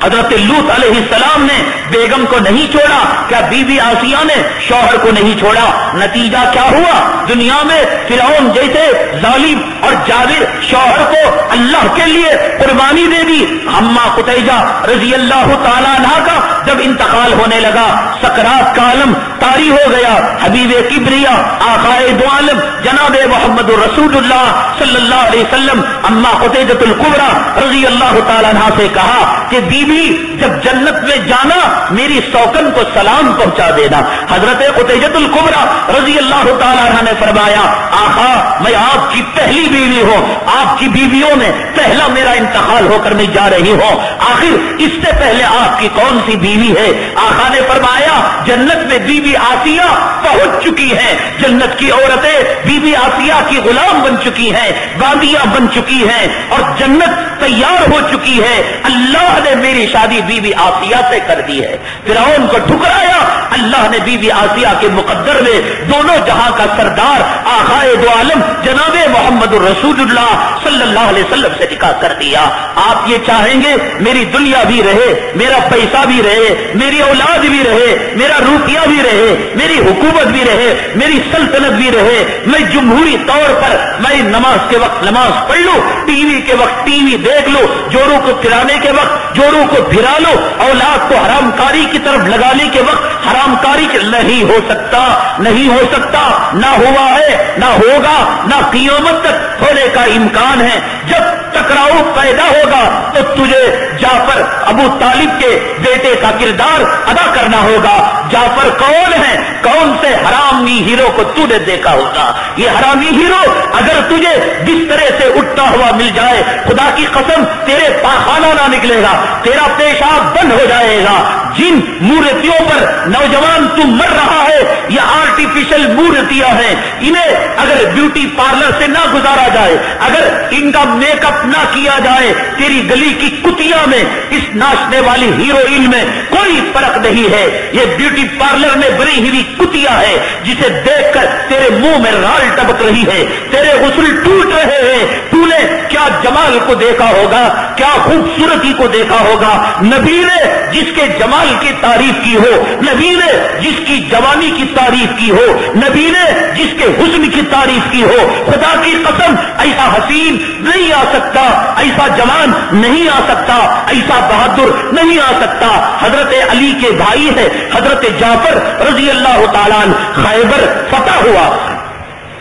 حضرت لوط علیہ السلام نے بیگم کو نہیں چھوڑا؟ کیا بی بی آسیہ نے شوہر کو نہیں چھوڑا؟ نتیجہ کیا ہوا؟ دنیا میں فرعون جیسے ظالم اور جابر شوہر کو اللہ کے لیے قربانی دے دی. اماں قتیجہ رضی اللہ تعالیٰ عنہ کا جب انتقال ہونے لگا، سکرات کا عالم طاری ہو ہو گیا حبیب کبریا آقائے دو عالم جناب محمد رسول اللہ صلی اللہ علیہ وسلم اما قتیجۃ الکبریٰ رضی اللہ تعالیٰ عنہ سے کہا کہ بیوی جب جنت میں جانا میری سوکن کو سلام پہنچا دینا. حضرت قتیجۃ الکبریٰ رضی اللہ تعالیٰ عنہ نے فرمایا آقا میں آپ کی پہلی بیوی ہوں, آپ کی بیویوں میں پہلا میرا انتقال ہو کر میں جا رہی ہوں, آخر اس سے پہلے آپ کی کون سی بیوی ہے؟ آقا نے فرمایا جنت میں بی بی آسیہ پہنچ چکی ہے, جنت کی عورتیں بی بی آسیہ کی غلام بن چکی ہیں, باندیاں بن چکی ہیں اور جنت تیار ہو چکی ہے. اللہ نے میری شادی بی بی آسیہ سے کر دی ہے. فرعون کو ٹھکرایا, اللہ نے بی بی آسیہ کے مقدر میں دونوں جہاں کا سردار آقائے دو عالم جناب محمد رسول اللہ صلی اللہ علیہ وسلم سے نکاح کر دیا. آپ یہ چاہیں گے میری دنیا بھی رہے, میرا پیسہ بھی رہے, میری اولاد بھی رہے, میرا روپیہ بھی رہے, میری حکومت بھی رہے, میری سلطنت بھی رہے, میں جمہوری طور پر میں نماز کے وقت نماز پڑھ لوں, ٹی وی کے وقت ٹی وی دیکھ لو, جوڑوں کو پھرانے کے وقت جوڑوں کو پھرا لو, اولاد کو حرام کاری کی طرف لگانے کے وقت حرام کاری نہیں ہو سکتا, نہیں ہو سکتا, نہ ہوا ہے, نہ ہوگا, نہ قیامت تک ہونے کا امکان ہے. جب ٹکراؤ پیدا ہوگا تو تجھے جعفر ابو طالب کے بیٹے کا کردار ادا کرنا ہوگا. جعفر کون ہے؟ کون سے حرامی ہیرو کو تو نے دیکھا ہوگا؟ یہ حرامی ہیرو اگر تجھے بسترے سے اٹھتا ہوا مل جائے, خدا کی قسم تیرے پاخانہ نہ نکلے گا, تیرا پیشاب بند ہو جائے گا. جن مورتیوں پر نوجوان تو مر رہا ہے یہ آرٹیفیشل مورتیاں ہیں, انہیں اگر بیوٹی پارلر سے نہ گزارا جائے, اگر ان کا میک اپ نہ کیا جائے, تیری گلی کی کتیا میں اس ناچنے والی ہیروئن میں کوئی فرق نہیں ہے. یہ بیوٹی پارلر میں بری ہوئی کتیا ہے جسے دیکھ کر تیرے منہ میں رال ٹپک رہی ہے, تیرے غسل ٹوٹ رہے ہیں. تو نے کیا جمال کو دیکھا ہوگا, کیا خوبصورتی کو دیکھا ہوگا. نبی نے جس کے جمال کی تعریف کی ہو, نبی نے جس کی جوانی کی تعریف کی ہو, نبی نے جس کے حسن کی تعریف کی ہو, خدا کی قسم ایسا حسین نہیں آ سکتا, ایسا جوان نہیں آ سکتا, ایسا بہادر نہیں آ سکتا. حضرت علی کے بھائی ہے حضرت جعفر رضی اللہ تعالیٰ عنہ. خیبر فتح ہوا,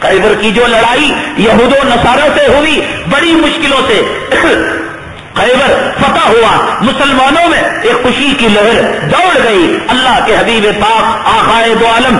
خیبر کی جو لڑائی یہود و نصارہ سے ہوئی بڑی مشکلوں سے خیبر فتح ہوا, مسلمانوں میں ایک خوشی کی لہر دوڑ گئی. اللہ کے حبیب پاک آقائے دو عالم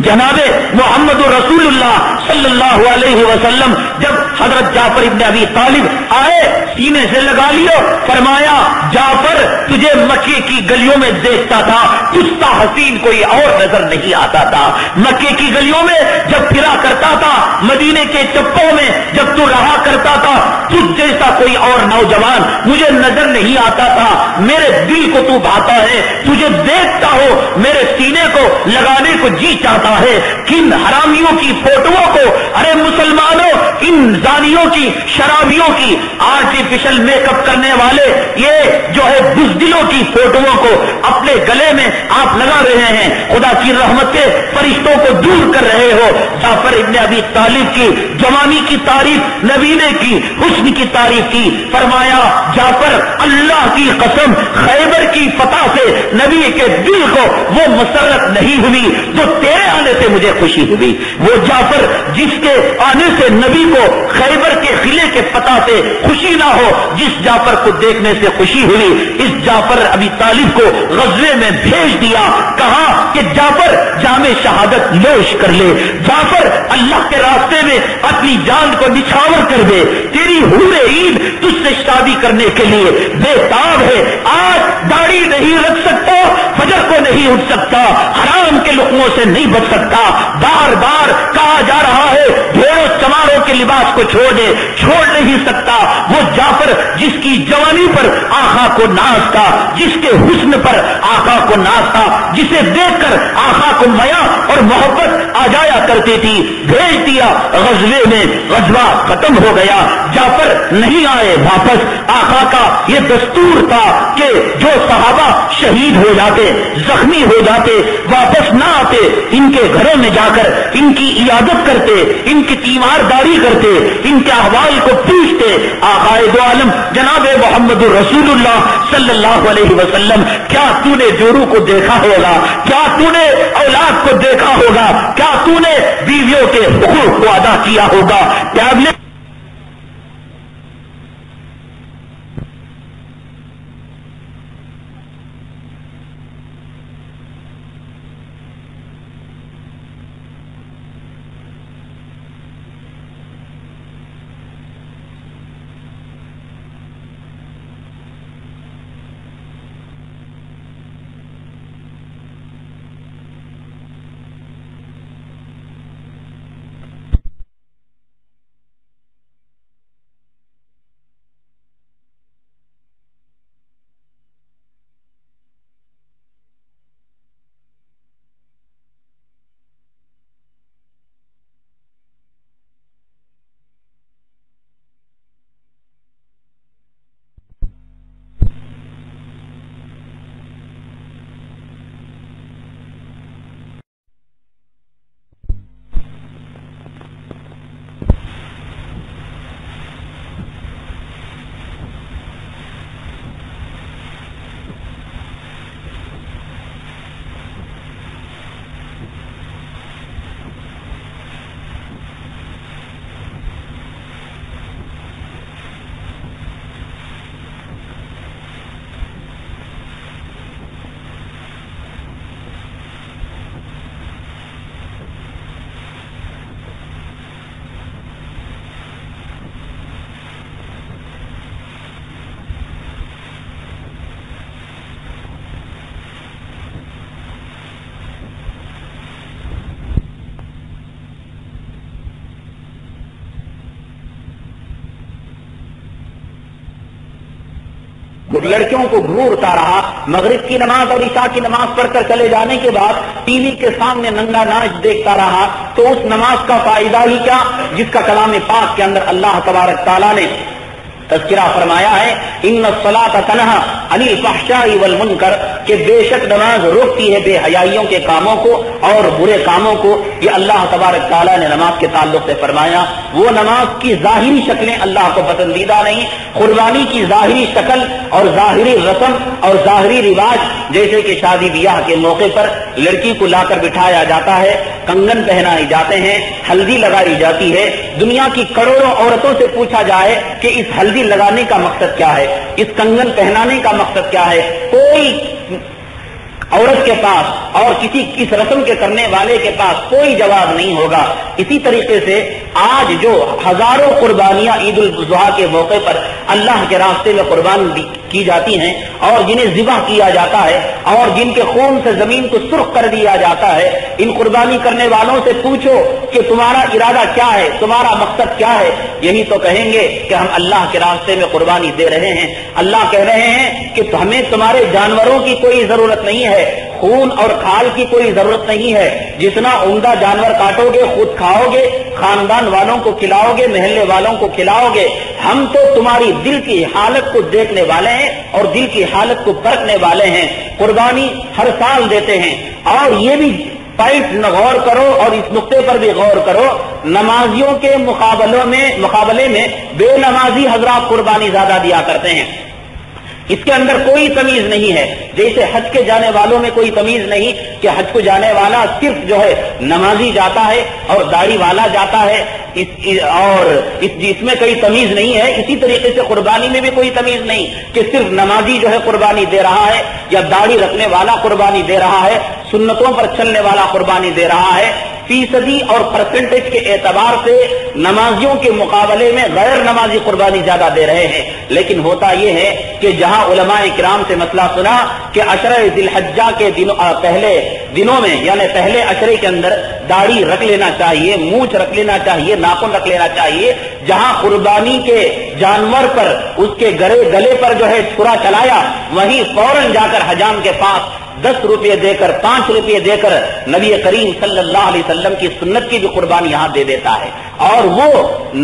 جناب محمد رسول اللہ صلی اللہ علیہ وسلم جب حضرت جعفر ابن ابی طالب آئے, سینے سے لگا لیو, فرمایا جعفر تجھے مکے کی گلیوں میں دیکھتا تھا, تجھ سا حسین کوئی اور نظر نہیں آتا تھا. مکے کی گلیوں میں جب پھرا کرتا تھا, مدینے کے چپوں میں جب تو رہا کرتا تھا, تجھ جیسا کوئی اور نوجوان مجھے نظر نہیں آتا تھا. میرے دل کو تو بھاتا ہے, تجھے دیکھتا ہو میرے سینے کو لگانے کو جی چاہتا ہے. کن حرامیوں کی فوٹوؤں کو, ارے مسلمانوں, ان زانیوں کی, شرابیوں کی, آرٹیفیشل میک اپ کرنے والے یہ جو ہے بزدلوں کی فوٹوؤں کو اپنے گلے میں آپ لگا رہے ہیں. خدا کی رحمت کے فرشتوں کو دور کر رہے ہو. جعفر ابن ابی طالب کی جوانی کی تعریف نبی نے کی, حسن کی تعریف کی. فرمایا جعفر اللہ کی قسم خیبر کی فتح سے نبی کے دل کو وہ مسرت نہیں ہوئی جو تیرے آنے سے مجھے خوشی ہوئی. وہ جعفر جس کے آنے سے نبی کو خیبر کے قلعے کے فتح سے خوشی نہ ہو, جس جعفر کو دیکھنے سے خوشی ہوئی, اس جعفر ابی طالب کو غزوے میں بھیج دیا. کہا کہ جعفر جامِ شہادت نوش کر لے, جعفر اللہ کے راستے میں اپنی جان کو نچھاور کر دے. تیری حور عید تجھ سے شادی کرنے کے لیے بےتاب ہے. آج داڑھی نہیں رکھ سکتا, فجر کو نہیں اٹھ سکتا, حرام کے لقموں سے نہیں بچ سکتا. بار بار کہا جا رہا ہے بھیڑوں چماروں کے لباس کو چھوڑ دے, چھوڑ نہیں سکتا. وہ جعفر جس کی جوانی پر آقا کو ناز تھا, جس کے حسن پر آقا کو ناز تھا, جسے دیکھ کر آقا کو میا اور محبت آ جایا کرتی تھی, بھیج دیا غزوے میں. غزوہ ختم ہو گیا, جعفر نہیں آئے واپس. آقا کا یہ دستور تھا کہ جو صحابہ شہید ہو جاتے, زخمی ہو جاتے, واپس نہ آتے, ان کے گھر گھروں میں جا کر ان کی عیادت کرتے، ان کی تیمارداری کرتے، ان کے احوال کو پوچھتے، آقا دو عالم جناب محمد رسول اللہ صلی اللہ علیہ وسلم، کیا تو نے جورو کو دیکھا ہوگا؟ کیا تو نے اولاد کو دیکھا ہوگا؟ کیا تو نے بیویوں کے حقوق کو ادا کیا ہوگا؟ ٹیبلٹ لڑکیوں کو گھورتا رہا، مغرب کی نماز اور عشاء کی نماز پڑھ کر چلے جانے کے بعد ٹی وی کے سامنے ننگا ناچ دیکھتا رہا، تو اس نماز کا فائدہ ہی کیا جس کا کلام پاک کے اندر اللہ تبارک تعالیٰ نے تذکرہ فرمایا ہے، ان الصلاۃ تنہی عن الفحشاء والمنکر، کہ بے شک نماز روکتی ہے بے حیائیوں کے کاموں کو اور برے کاموں کو۔ یہ اللہ تبارک تعالیٰ نے نماز کے تعلق سے فرمایا۔ وہ نماز کی ظاہری شکلیں اللہ کو پسندیدہ نہیں، قربانی کی ظاہری شکل اور ظاہری رسم اور ظاہری رواج، جیسے کہ شادی بیاہ کے موقع پر لڑکی کو لا کر بٹھایا جاتا ہے، کنگن پہنائے جاتے ہیں، ہلدی لگائی جاتی ہے۔ دنیا کی کروڑوں عورتوں سے پوچھا جائے کہ اس ہلدی لگانے کا مقصد کیا ہے، اس کنگن پہنانے کا مقصد کیا ہے، کوئی عورت کے پاس اور کسی اس رسم کے کرنے والے کے پاس کوئی جواب نہیں ہوگا۔ اسی طریقے سے آج جو ہزاروں قربانیاں عید الاضحیٰ کے موقع پر اللہ کے راستے میں قربان کی جاتی ہیں اور جنہیں ذبح کیا جاتا ہے اور جن کے خون سے زمین کو سرخ کر دیا جاتا ہے، ان قربانی کرنے والوں سے پوچھو کہ تمہارا ارادہ کیا ہے، تمہارا مقصد کیا ہے، یہی تو کہیں گے کہ ہم اللہ کے راستے میں قربانی دے رہے ہیں۔ اللہ کہہ رہے ہیں کہ ہمیں تمہارے جانوروں کی کوئی ضرورت نہیں ہے، خون اور کھال کی کوئی ضرورت نہیں ہے، جتنا عمدہ جانور کاٹو گے خود کھاؤ گے، خاندان والوں کو کھلاؤ گے، محلے والوں کو کھلاؤ گے، ہم تو تمہاری دل کی حالت کو دیکھنے والے ہیں اور دل کی حالت کو پرکھنے والے ہیں۔ قربانی ہر سال دیتے ہیں، اور یہ بھی پوائنٹ غور کرو اور اس نقطے پر بھی غور کرو، نمازیوں کے مقابلے میں بے نمازی حضرات قربانی زیادہ دیا کرتے ہیں۔ اس کے اندر کوئی تمیز نہیں ہے، جیسے حج کے جانے والوں میں کوئی تمیز نہیں کہ حج کو جانے والا صرف جو ہے نمازی جاتا ہے اور داڑھی والا جاتا ہے، اس میں کوئی تمیز نہیں ہے۔ اسی طریقے سے قربانی میں بھی کوئی تمیز نہیں کہ صرف نمازی جو ہے قربانی دے رہا ہے یا داڑھی رکھنے والا قربانی دے رہا ہے، سنتوں پر چلنے والا قربانی دے رہا ہے۔ فیصدی اور پرسنٹیج کے اعتبار سے نمازیوں کے مقابلے میں غیر نمازی قربانی زیادہ دے رہے ہیں، لیکن ہوتا یہ ہے کہ جہاں علماء کرام سے مسئلہ سنا کہ عشرہ ذی الحجہ کے پہلے دنوں میں یعنی پہلے عشرے کے اندر داڑھی رکھ لینا چاہیے، مونچھ رکھ لینا چاہیے، ناخن رکھ لینا چاہیے، جہاں قربانی کے جانور پر اس کے گلے پر جو ہے چھرا چلایا، وہیں فوراً جا کر حجام کے پاس 10 روپے دے کر 5 روپے دے کر نبی کریم صلی اللہ علیہ وسلم کی سنت کی بھی قربانی یہاں دے دیتا ہے۔ اور وہ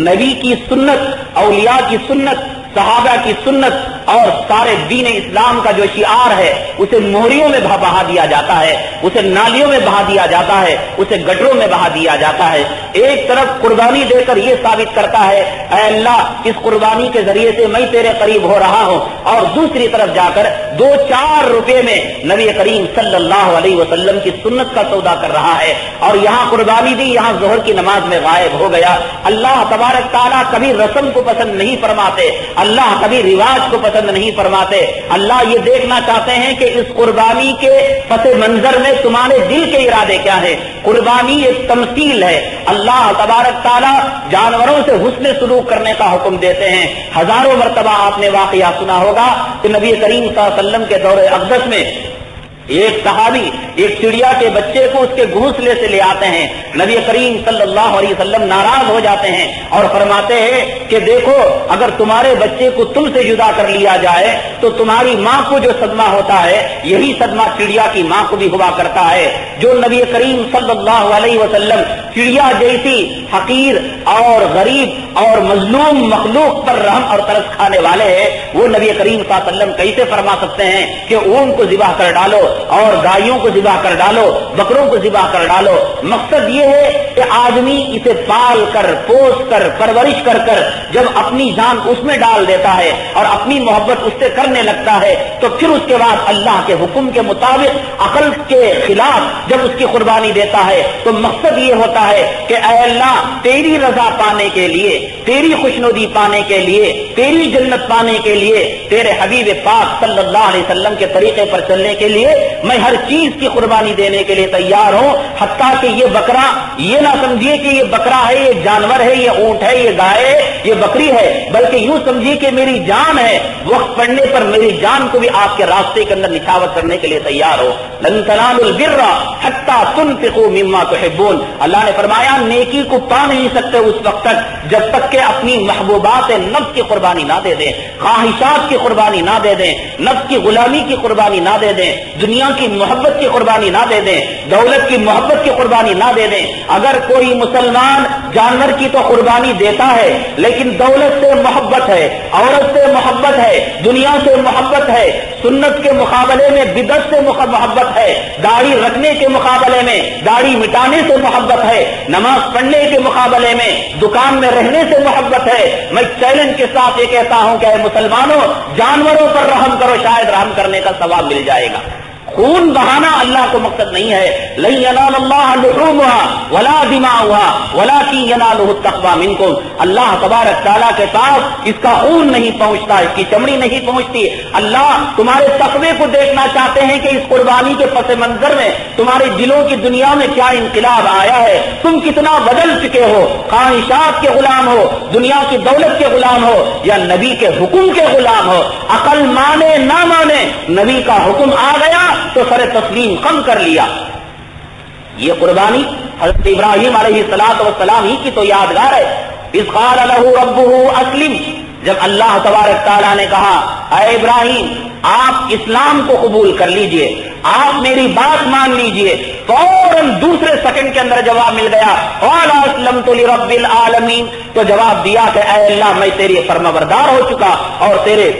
نبی کی سنت، اولیاء کی سنت، صحابہ کی سنت اور سارے دین اسلام کا جو شعار ہے اسے موہریوں میں بہا دیا جاتا ہے، اسے نالیوں میں بہا دیا جاتا ہے، اسے گٹروں میں بہا دیا جاتا ہے۔ ایک طرف قربانی دے کر یہ ثابت کرتا ہے اے اللہ اس قربانی کے ذریعے سے میں تیرے قریب ہو رہا ہوں، اور دوسری طرف جا کر 2-4 روپے میں نبی کریم صلی اللہ علیہ وسلم کی سنت کا سودا کر رہا ہے، اور یہاں قربانی دی، یہاں ظہر کی نماز میں غائب ہو گیا۔ اللہ تبارک تعالیٰ کبھی رسم کو پسند نہیں فرماتے، اللہ کبھی رواج کو پسند نہیں فرماتے۔ اللہ یہ دیکھنا چاہتے ہیں کہ اس قربانی کے پس منظر میں تمہارے دل کے ارادے کیا ہیں۔ قربانی ایک تمثیل ہے، اللہ تبارک تعالیٰ جانوروں سے حسن سلوک کرنے کا حکم دیتے ہیں۔ ہزاروں مرتبہ آپ نے واقعہ سنا ہوگا کہ نبی کریم صلی اللہ علیہ وسلم کے دور اقدس میں ایک صحابی ایک چڑیا کے بچے کو اس کے گھونسلے سے لے آتے ہیں، نبی کریم صلی اللہ علیہ وسلم ناراض ہو جاتے ہیں اور فرماتے ہیں کہ دیکھو اگر تمہارے بچے کو تم سے جدا کر لیا جائے تو تمہاری ماں کو جو صدمہ ہوتا ہے یہی صدمہ چڑیا کی ماں کو بھی ہوا کرتا ہے۔ جو نبی کریم صلی اللہ علیہ وسلم چڑیا جیسی حقیر اور غریب اور مظلوم مخلوق پر رحم اور ترس کھانے والے ہیں، وہ نبی کریم صلی اللہ علیہ وسلم کیسے فرما سکتے ہیں کہ اونٹ کو ذبح کر ڈالو اور گایوں کو ذبح کر ڈالو، بکروں کو ذبح کر ڈالو؟ مقصد یہ ہے کہ آدمی اسے پال کر پوس کر پرورش کر کر جب اپنی جان اس میں ڈال دیتا ہے اور اپنی محبت اس سے کرنے لگتا ہے تو پھر اس کے بعد اللہ کے حکم کے مطابق عقل کے خلاف جب اس کی قربانی دیتا ہے تو مقصد یہ ہوتا ہے کہ اے اللہ تیری رضا پانے کے لیے، تیری خوشنودی پانے کے لیے، تیری جنت پانے کے لیے، تیرے حبیب پاک صلی اللہ علیہ وسلم کے طریقے پر چلنے کے لیے میں ہر چیز کی قربانی دینے کے لیے تیار ہوں، حتیٰ کہ یہ بکرا، یہ نہ سمجھیے کہ یہ بکرا ہے، یہ جانور ہے، یہ اونٹ ہے، یہ گائے ہے، یہ بکری ہے، بلکہ یوں سمجھیے کہ میری جان ہے، وقت پڑنے پر میری جان کو بھی آپ کے راستے کے اندر نچھاور کرنے کے لیے تیار ہو۔ لن تنالوا البر حتى تنفقوا مما تحبون، اللہ نے فرمایا نیکی کو پا نہیں سکتے اس وقت تک جب تک کہ اپنی محبوبات نفس کی قربانی نہ دے دیں، خواہشات کی قربانی نہ دے دیں، نفس کی غلامی کی قربانی نہ دے دیں، دنیا کی محبت کی قربانی نہ دے دیں، دولت کی محبت کی قربانی نہ دے دیں۔ اگر کوئی مسلمان جانور کی تو قربانی دیتا ہے لیکن دولت سے محبت ہے، عورت سے محبت ہے، دنیا سے محبت ہے، سنت کے مقابلے میں بدعت سے محبت ہے، داڑھی رکھنے کے مقابلے میں داڑھی مٹانے سے محبت ہے، نماز پڑھنے کے مقابلے میں دکان میں رہنے سے محبت ہے، میں چیلنج کے ساتھ یہ کہتا ہوں کہ اے مسلمانوں جانوروں پر رحم کرو، شاید رحم کرنے کا ثواب مل جائے گا۔ خون بہانا اللہ کو مقصد نہیں ہے، لن ینال اللہ لحومها ولا دماؤها ولکن ینالہ التقوی منکم، اللہ تبارک تعالیٰ کے پاس اس کا خون نہیں پہنچتا، اس کی چمڑی نہیں پہنچتی، اللہ تمہارے تقوی کو دیکھنا چاہتے ہیں کہ اس قربانی کے پس منظر میں تمہارے دلوں کی دنیا میں کیا انقلاب آیا ہے، تم کتنا بدل چکے ہو، خواہشات کے غلام ہو، دنیا کی دولت کے غلام ہو یا نبی کے حکم کے غلام ہو۔ عقل مانے نہ مانے نبی کا حکم آ گیا تو سر تسلیم خم کر لیا۔ یہ قربانی حضرت ابراہیم علیہ السلام ہی کی تو یادگار ہے۔ اذ قال له ربه اسلم، جب اللہ تبارک تعالیٰ نے کہا اے ابراہیم آپ اسلام کو قبول کر لیجئے، آپ میری بات مان لیجئے، فوراً دوسرے سیکنڈ کے اندر جواب مل گیا قال اسلمت لرب العالمین، تو جواب دیا کہ اے اللہ میں تیری فرمانبردار ہو چکا اور تیرے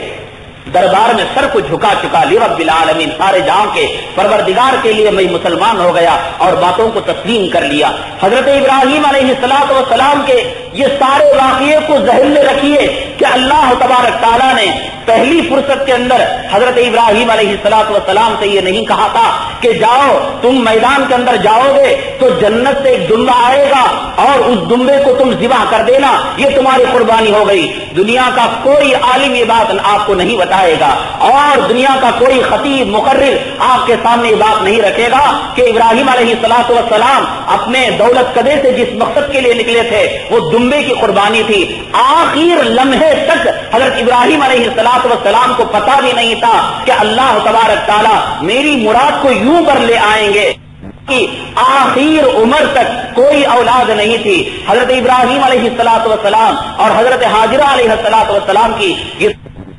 دربار میں سر کو جھکا چکا، لرب العالمین سارے جہاں کے پروردگار کے لیے میں مسلمان ہو گیا اور باتوں کو تسلیم کر لیا۔ حضرت ابراہیم علیہ السلام کے یہ سارے واقعے کو ذہن میں رکھیے کہ اللہ تبارک تعالیٰ نے پہلی فرصت کے اندر حضرت ابراہیم علیہ السلام سے یہ نہیں کہا تھا کہ جاؤ تم میدان کے اندر جاؤ گے تو جنت سے ایک دمبا آئے گا اور اس دمبے کو تم ذبح کر دینا، یہ تمہاری قربانی ہو گئی۔ دنیا کا کوئی عالم یہ بات آپ کو نہیں بتائے گا اور دنیا کا کوئی خطیب مقرر آپ کے سامنے یہ بات نہیں رکھے گا کہ ابراہیم علیہ السلام اپنے دولت قدے سے جس مقصد کے لیے نکلے تھے وہ دمبے کی قربانی تھی۔ آخر لمحے تک حضرت ابراہیم علیہ السلام کو پتا بھی نہیں تھا کہ اللہ تبارک تعالیٰ میری مراد کو یوں پر لے آئیں گے کہ آخر عمر تک کوئی اولاد نہیں تھی۔ حضرت ابراہیم علیہ السلام اور حضرت حاجرہ علیہ السلام کی یہ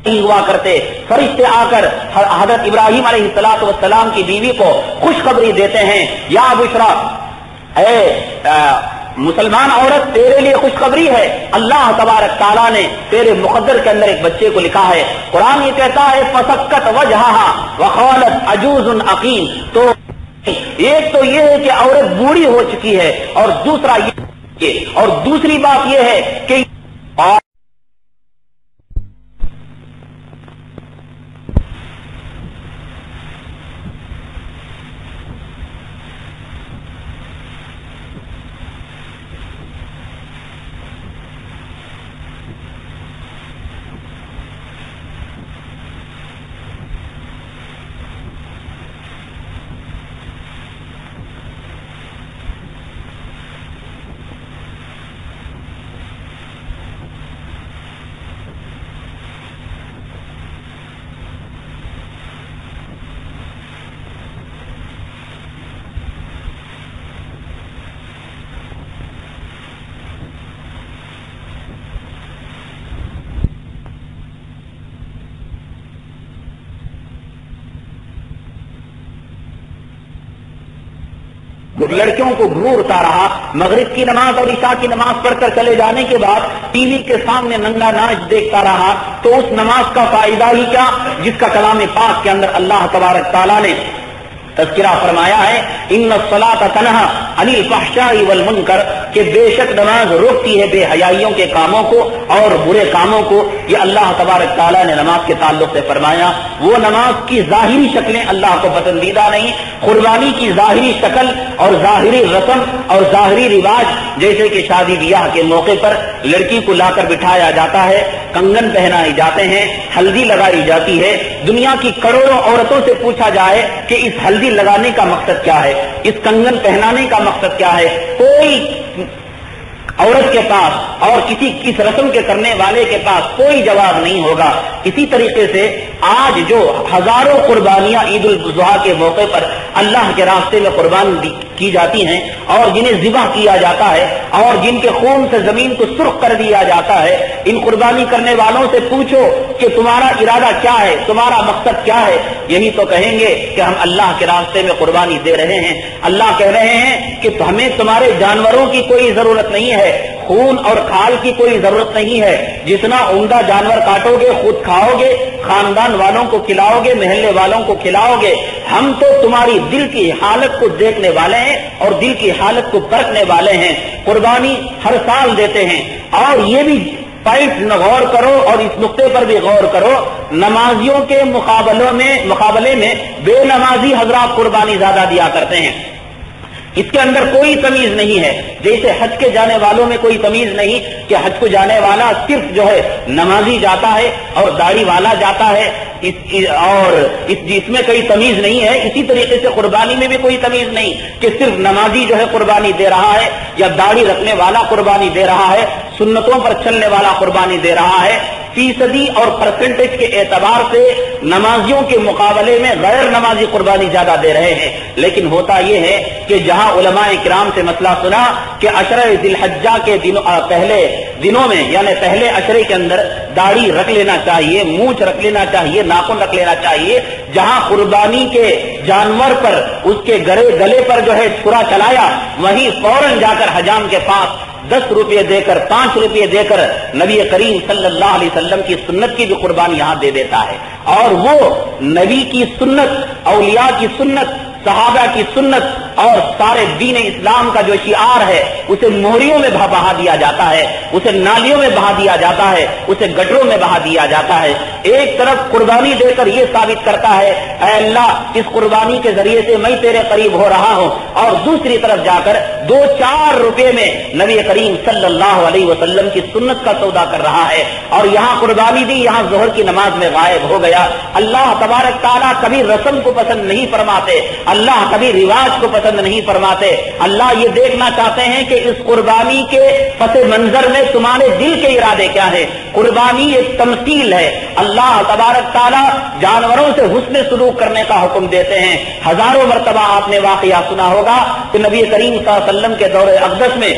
ہوا کرتے، فرشتے آ کر حضرت ابراہیم علیہ السلام کی بیوی کو خوشخبری دیتے ہیں، یا بشرا، اے مسلمان عورت تیرے لیے خوشخبری ہے، اللہ تبارک تعالیٰ نے تیرے مقدر کے اندر ایک بچے کو لکھا ہے۔ قرآن یہ کہتا ہے فسکت وجہہا وقالت عجوز عقیم، تو ایک تو یہ ہے کہ عورت بوڑھی ہو چکی ہے، اور دوسرا یہ، اور دوسری بات یہ ہے کہ لڑکیوں کو گھورتا رہا، مغرب کی نماز اور عشاء کی نماز پڑھ کر چلے جانے کے بعد ٹی وی کے سامنے ننگا ناچ دیکھتا رہا، تو اس نماز کا فائدہ ہی کیا جس کا کلام پاک کے اندر اللہ تبارک تعالیٰ نے تذکرہ فرمایا ہے، ان الصلاۃ تنہی عن الفحشاء والمنکر، کہ بے شک نماز روکتی ہے بے حیائیوں کے کاموں کو اور برے کاموں کو۔ یہ اللہ تبارک تعالیٰ نے نماز کے تعلق سے فرمایا۔ وہ نماز کی ظاہری شکلیں اللہ کو پسندیدہ نہیں، قربانی کی ظاہری شکل اور ظاہری رسم اور ظاہری رواج، جیسے کہ شادی بیاہ کے موقع پر لڑکی کو لا کر بٹھایا جاتا ہے، کنگن پہنائے جاتے ہیں، ہلدی لگائی جاتی ہے۔ دنیا کی کروڑوں عورتوں سے پوچھا جائے کہ اس ہلدی لگانے کا مقصد کیا ہے، اس کنگن پہنانے کا مقصد کیا ہے، کوئی عورت کے پاس اور کسی اس رسم کے کرنے والے کے پاس کوئی جواب نہیں ہوگا۔ اسی طریقے سے آج جو ہزاروں قربانیاں عید الاضحیٰ کے موقع پر اللہ کے راستے میں قربان کی جاتی ہیں اور جنہیں ذبح کیا جاتا ہے اور جن کے خون سے زمین کو سرخ کر دیا جاتا ہے، ان قربانی کرنے والوں سے پوچھو کہ تمہارا ارادہ کیا ہے، تمہارا مقصد کیا ہے، یہی تو کہیں گے کہ ہم اللہ کے راستے میں قربانی دے رہے ہیں۔ اللہ کہہ رہے ہیں کہ ہمیں تمہارے جانوروں کی کوئی ضرورت نہیں ہے، خون اور کھال کی کوئی ضرورت نہیں ہے، جتنا عمدہ جانور کاٹو گے خود کھاؤ گے، خاندان والوں کو کھلاؤ گے، محلے والوں کو کھلاؤ گے، ہم تو تمہاری دل کی حالت کو دیکھنے والے ہیں اور دل کی حالت کو پرکھنے والے ہیں۔ قربانی ہر سال دیتے ہیں، اور یہ بھی پوائنٹ غور کرو اور اس نقطے پر بھی غور کرو، نمازیوں کے مقابلے میں بے نمازی حضرات قربانی زیادہ دیا کرتے ہیں۔ اس کے اندر کوئی تمیز نہیں ہے، جیسے حج کے جانے والوں میں کوئی تمیز نہیں کہ حج کو جانے والا صرف جو ہے نمازی جاتا ہے اور داڑھی والا جاتا ہے، اور اس میں کوئی تمیز نہیں ہے۔ اسی طریقے سے قربانی میں بھی کوئی تمیز نہیں کہ صرف نمازی جو ہے قربانی دے رہا ہے یا داڑھی رکھنے والا قربانی دے رہا ہے، سنتوں پر چلنے والا قربانی دے رہا ہے۔ فیصدی اور پرسنٹیج کے اعتبار سے نمازیوں کے مقابلے میں غیر نمازی قربانی زیادہ دے رہے ہیں، لیکن ہوتا یہ ہے کہ جہاں علماء کرام سے مسئلہ سنا کہ عشرہ ذی الحجہ کے پہلے دنوں میں یعنی پہلے عشرے کے اندر داڑھی رکھ لینا چاہیے، مونچھ رکھ لینا چاہیے، ناخن رکھ لینا چاہیے، جہاں قربانی کے جانور پر اس کے گلے پر جو ہے چھرا چلایا، وہیں فوراً جا کر حجام کے پاس 10 روپے دے کر 5 روپے دے کر نبی کریم صلی اللہ علیہ وسلم کی سنت کی بھی قربانی یہاں دے دیتا ہے۔ اور وہ نبی کی سنت، اولیاء کی سنت، صحابہ کی سنت اور سارے دین اسلام کا جو شعار ہے اسے موہریوں میں بہا دیا جاتا ہے، اسے نالیوں میں بہا دیا جاتا ہے، اسے گٹروں میں بہا دیا جاتا ہے۔ ایک طرف قربانی دے کر یہ ثابت کرتا ہے اے اللہ اس قربانی کے ذریعے سے میں تیرے قریب ہو رہا ہوں، اور دوسری طرف جا کر 2-4 روپے میں نبی کریم صلی اللہ علیہ وسلم کی سنت کا سودا کر رہا ہے، اور یہاں قربانی دی، یہاں ظہر کی نماز میں غائب ہو گیا۔ اللہ تبارک تعالیٰ کبھی رسم کو پسند نہیں فرماتے، اللہ کبھی رواج کو پسند نہیں فرماتے۔ اللہ یہ دیکھنا چاہتے ہیں کہ اس قربانی کے پس منظر میں تمہارے دل کے ارادے کیا ہے۔ قربانی ایک تمثیل ہے، اللہ تبارک تعالیٰ جانوروں سے حسن سلوک کرنے کا حکم دیتے ہیں۔ ہزاروں مرتبہ آپ نے واقعہ سنا ہوگا کہ نبی کریم صلی اللہ علیہ وسلم کے دور اقدس میں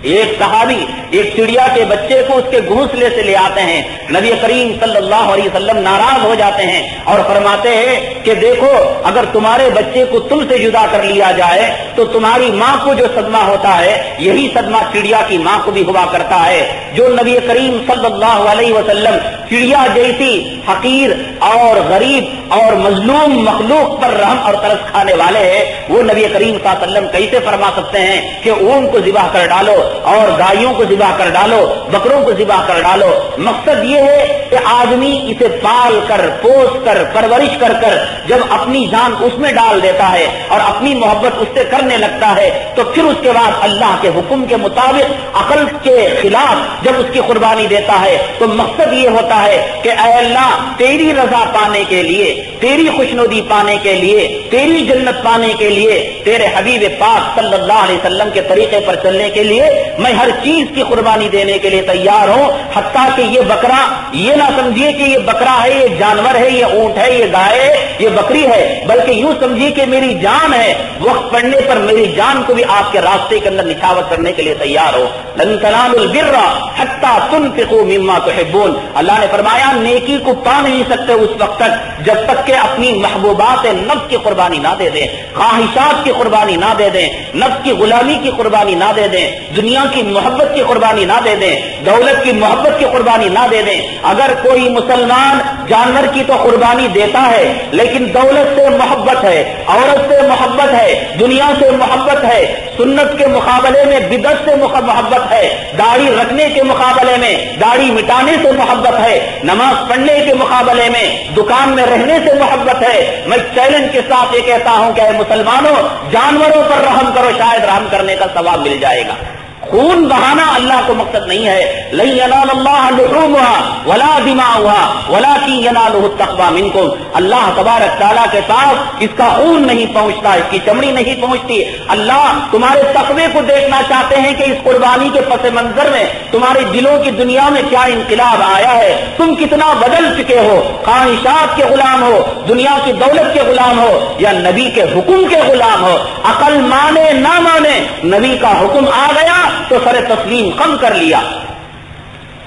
ایک صحابی ایک چڑیا کے بچے کو اس کے گھونسلے سے لے آتے ہیں، نبی کریم صلی اللہ علیہ وسلم ناراض ہو جاتے ہیں اور فرماتے ہیں کہ دیکھو اگر تمہارے بچے کو تم سے جدا کر لیا جائے تو تمہاری ماں کو جو صدمہ ہوتا ہے یہی صدمہ چڑیا کی ماں کو بھی ہوا کرتا ہے۔ جو نبی کریم صلی اللہ علیہ وسلم چڑیا جیسی حقیر اور غریب اور مظلوم مخلوق پر رحم اور ترس کھانے والے ہیں، وہ نبی کریم صلی اللہ علیہ وسلم کیسے فرما سکتے ہیں کہ اونٹ کو ذبح کر ڈالو اور گایوں کو ذبح کر ڈالو، بکروں کو ذبح کر ڈالو؟ مقصد یہ ہے کہ آدمی اسے پال کر پوس کر پرورش کر کر جب اپنی جان اس میں ڈال دیتا ہے اور اپنی محبت اس سے کرنے لگتا ہے تو پھر اس کے بعد اللہ کے حکم کے مطابق عقل کے خلاف جب اس کی قربانی دیتا ہے تو مقصد یہ ہوتا ہے کہ اے اللہ تیری رضا پانے کے لیے، تیری خوشنودی پانے کے لیے، تیری جنت پانے کے لیے، تیرے حبیب پاک صلی اللہ علیہ وسلم کے طریقے پر چلنے کے لیے میں ہر چیز کی قربانی دینے کے لیے تیار ہوں، حتیٰ کہ یہ بکرا، یہ نہ سمجھیے کہ یہ بکرا ہے، یہ جانور ہے، یہ اونٹ ہے، یہ گائے، یہ بکری ہے، بلکہ یوں سمجھیے کہ میری جان ہے، وقت پڑنے پر میری جان کو بھی آپ کے راستے کے اندر نچھاور کرنے کے لیے تیار ہو۔ لن تنالوا البر حتى تنفقوا مما تحبون، اللہ نے فرمایا نیکی کو پا نہیں سکتے اس وقت تک جب تک کہ اپنی محبوبات نفس کی قربانی نہ دے دیں، خواہشات کی قربانی نہ دے دیں، نفس کی غلامی کی قربانی نہ دے دیں، دنیا کی محبت کی قربانی نہ دے دیں، دولت کی محبت کی قربانی نہ دے دیں۔ اگر کوئی مسلمان جانور کی تو قربانی دیتا ہے لیکن دولت سے محبت ہے، عورت سے محبت ہے، دنیا سے محبت ہے، سنت کے مقابلے میں بدعت سے محبت ہے، داڑھی رکھنے کے مقابلے میں داڑھی مٹانے سے محبت ہے، نماز پڑھنے کے مقابلے میں دکان میں رہنے سے محبت ہے، میں چیلنج کے ساتھ یہ کہتا ہوں کہ اے مسلمانوں جانوروں پر رحم کرو، شاید رحم کرنے کا ثواب مل جائے گا۔ خون بہانا اللہ کو مقصد نہیں ہے، لن ینال اللہ لحومها ولا دماؤها ولکن ینالہ التقوی منکم، اللہ تبارک تعالیٰ کے پاس اس کا خون نہیں پہنچتا، اس کی چمڑی نہیں پہنچتی، اللہ تمہارے تقوی کو دیکھنا چاہتے ہیں کہ اس قربانی کے پس منظر میں تمہارے دلوں کی دنیا میں کیا انقلاب آیا ہے، تم کتنا بدل چکے ہو، خواہشات کے غلام ہو، دنیا کی دولت کے غلام ہو یا نبی کے حکم کے غلام ہو۔ عقل مانے نہ مانے، نبی کا حکم آ گیا تو سر تسلیم خم کر لیا۔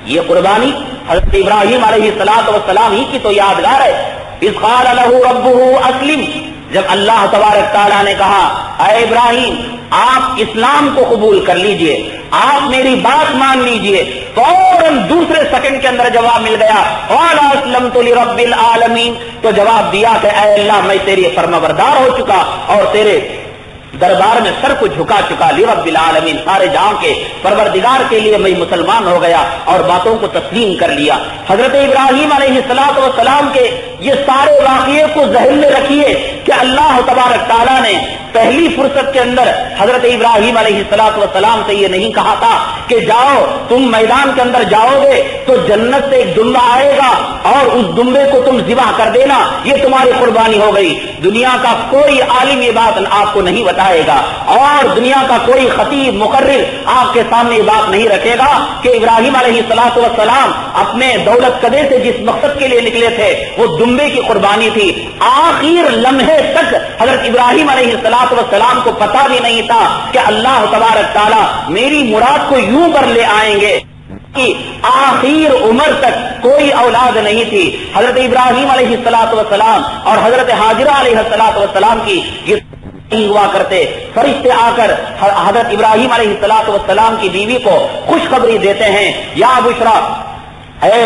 یہ قربانی حضرت ابراہیم علیہ السلام ہی کی تو یادگار ہے۔ اذ قال له ربه اسلم، جب اللہ تبارک تعالیٰ نے کہا اے ابراہیم آپ اسلام کو قبول کر لیجئے، آپ میری بات مان لیجئے، فوراً دوسرے سیکنڈ کے اندر جواب مل گیا قال اسلمت لرب العالمین، تو جواب دیا کہ اے اللہ میں تیری فرمانبردار ہو چکا اور تیرے دربار میں سر کو جھکا چکا، لرب العالمین سارے جہاں کے پروردگار کے لیے میں مسلمان ہو گیا اور باتوں کو تسلیم کر لیا۔ حضرت ابراہیم علیہ السلام کے یہ سارے واقعے کو ذہن میں رکھیے کہ اللہ تبارک تعالیٰ نے پہلی فرصت کے اندر حضرت ابراہیم علیہ السلام سے یہ نہیں کہا تھا کہ جاؤ تم میدان کے اندر جاؤ گے تو جنت سے ایک دمبا آئے گا اور اس دمبے کو تم ذبح کر دینا، یہ تمہاری قربانی ہو گئی۔ دنیا کا کوئی عالم یہ بات آپ کو نہیں بتائے گا اور دنیا کا کوئی خطیب مقرر آپ کے سامنے یہ بات نہیں رکھے گا کہ ابراہیم علیہ السلام اپنے دولت قدے سے جس مقصد کے لیے نکلے تھے وہ دمبے کی قربانی تھی۔ آخر لمحے تک حضرت ابراہیم علیہ السلام کو پتا بھی نہیں تھا کہ اللہ تبارک تعالیٰ میری مراد کو یوں پر لے آئیں گے کہ آخر عمر تک کوئی اولاد نہیں تھی۔ حضرت ابراہیم علیہ السلام اور حضرت حاجرہ علیہ السلام کی یہ ہوا کرتے، فرشتے آ کر حضرت ابراہیم علیہ السلام کی بیوی کو خوشخبری دیتے ہیں، یا بشرا اے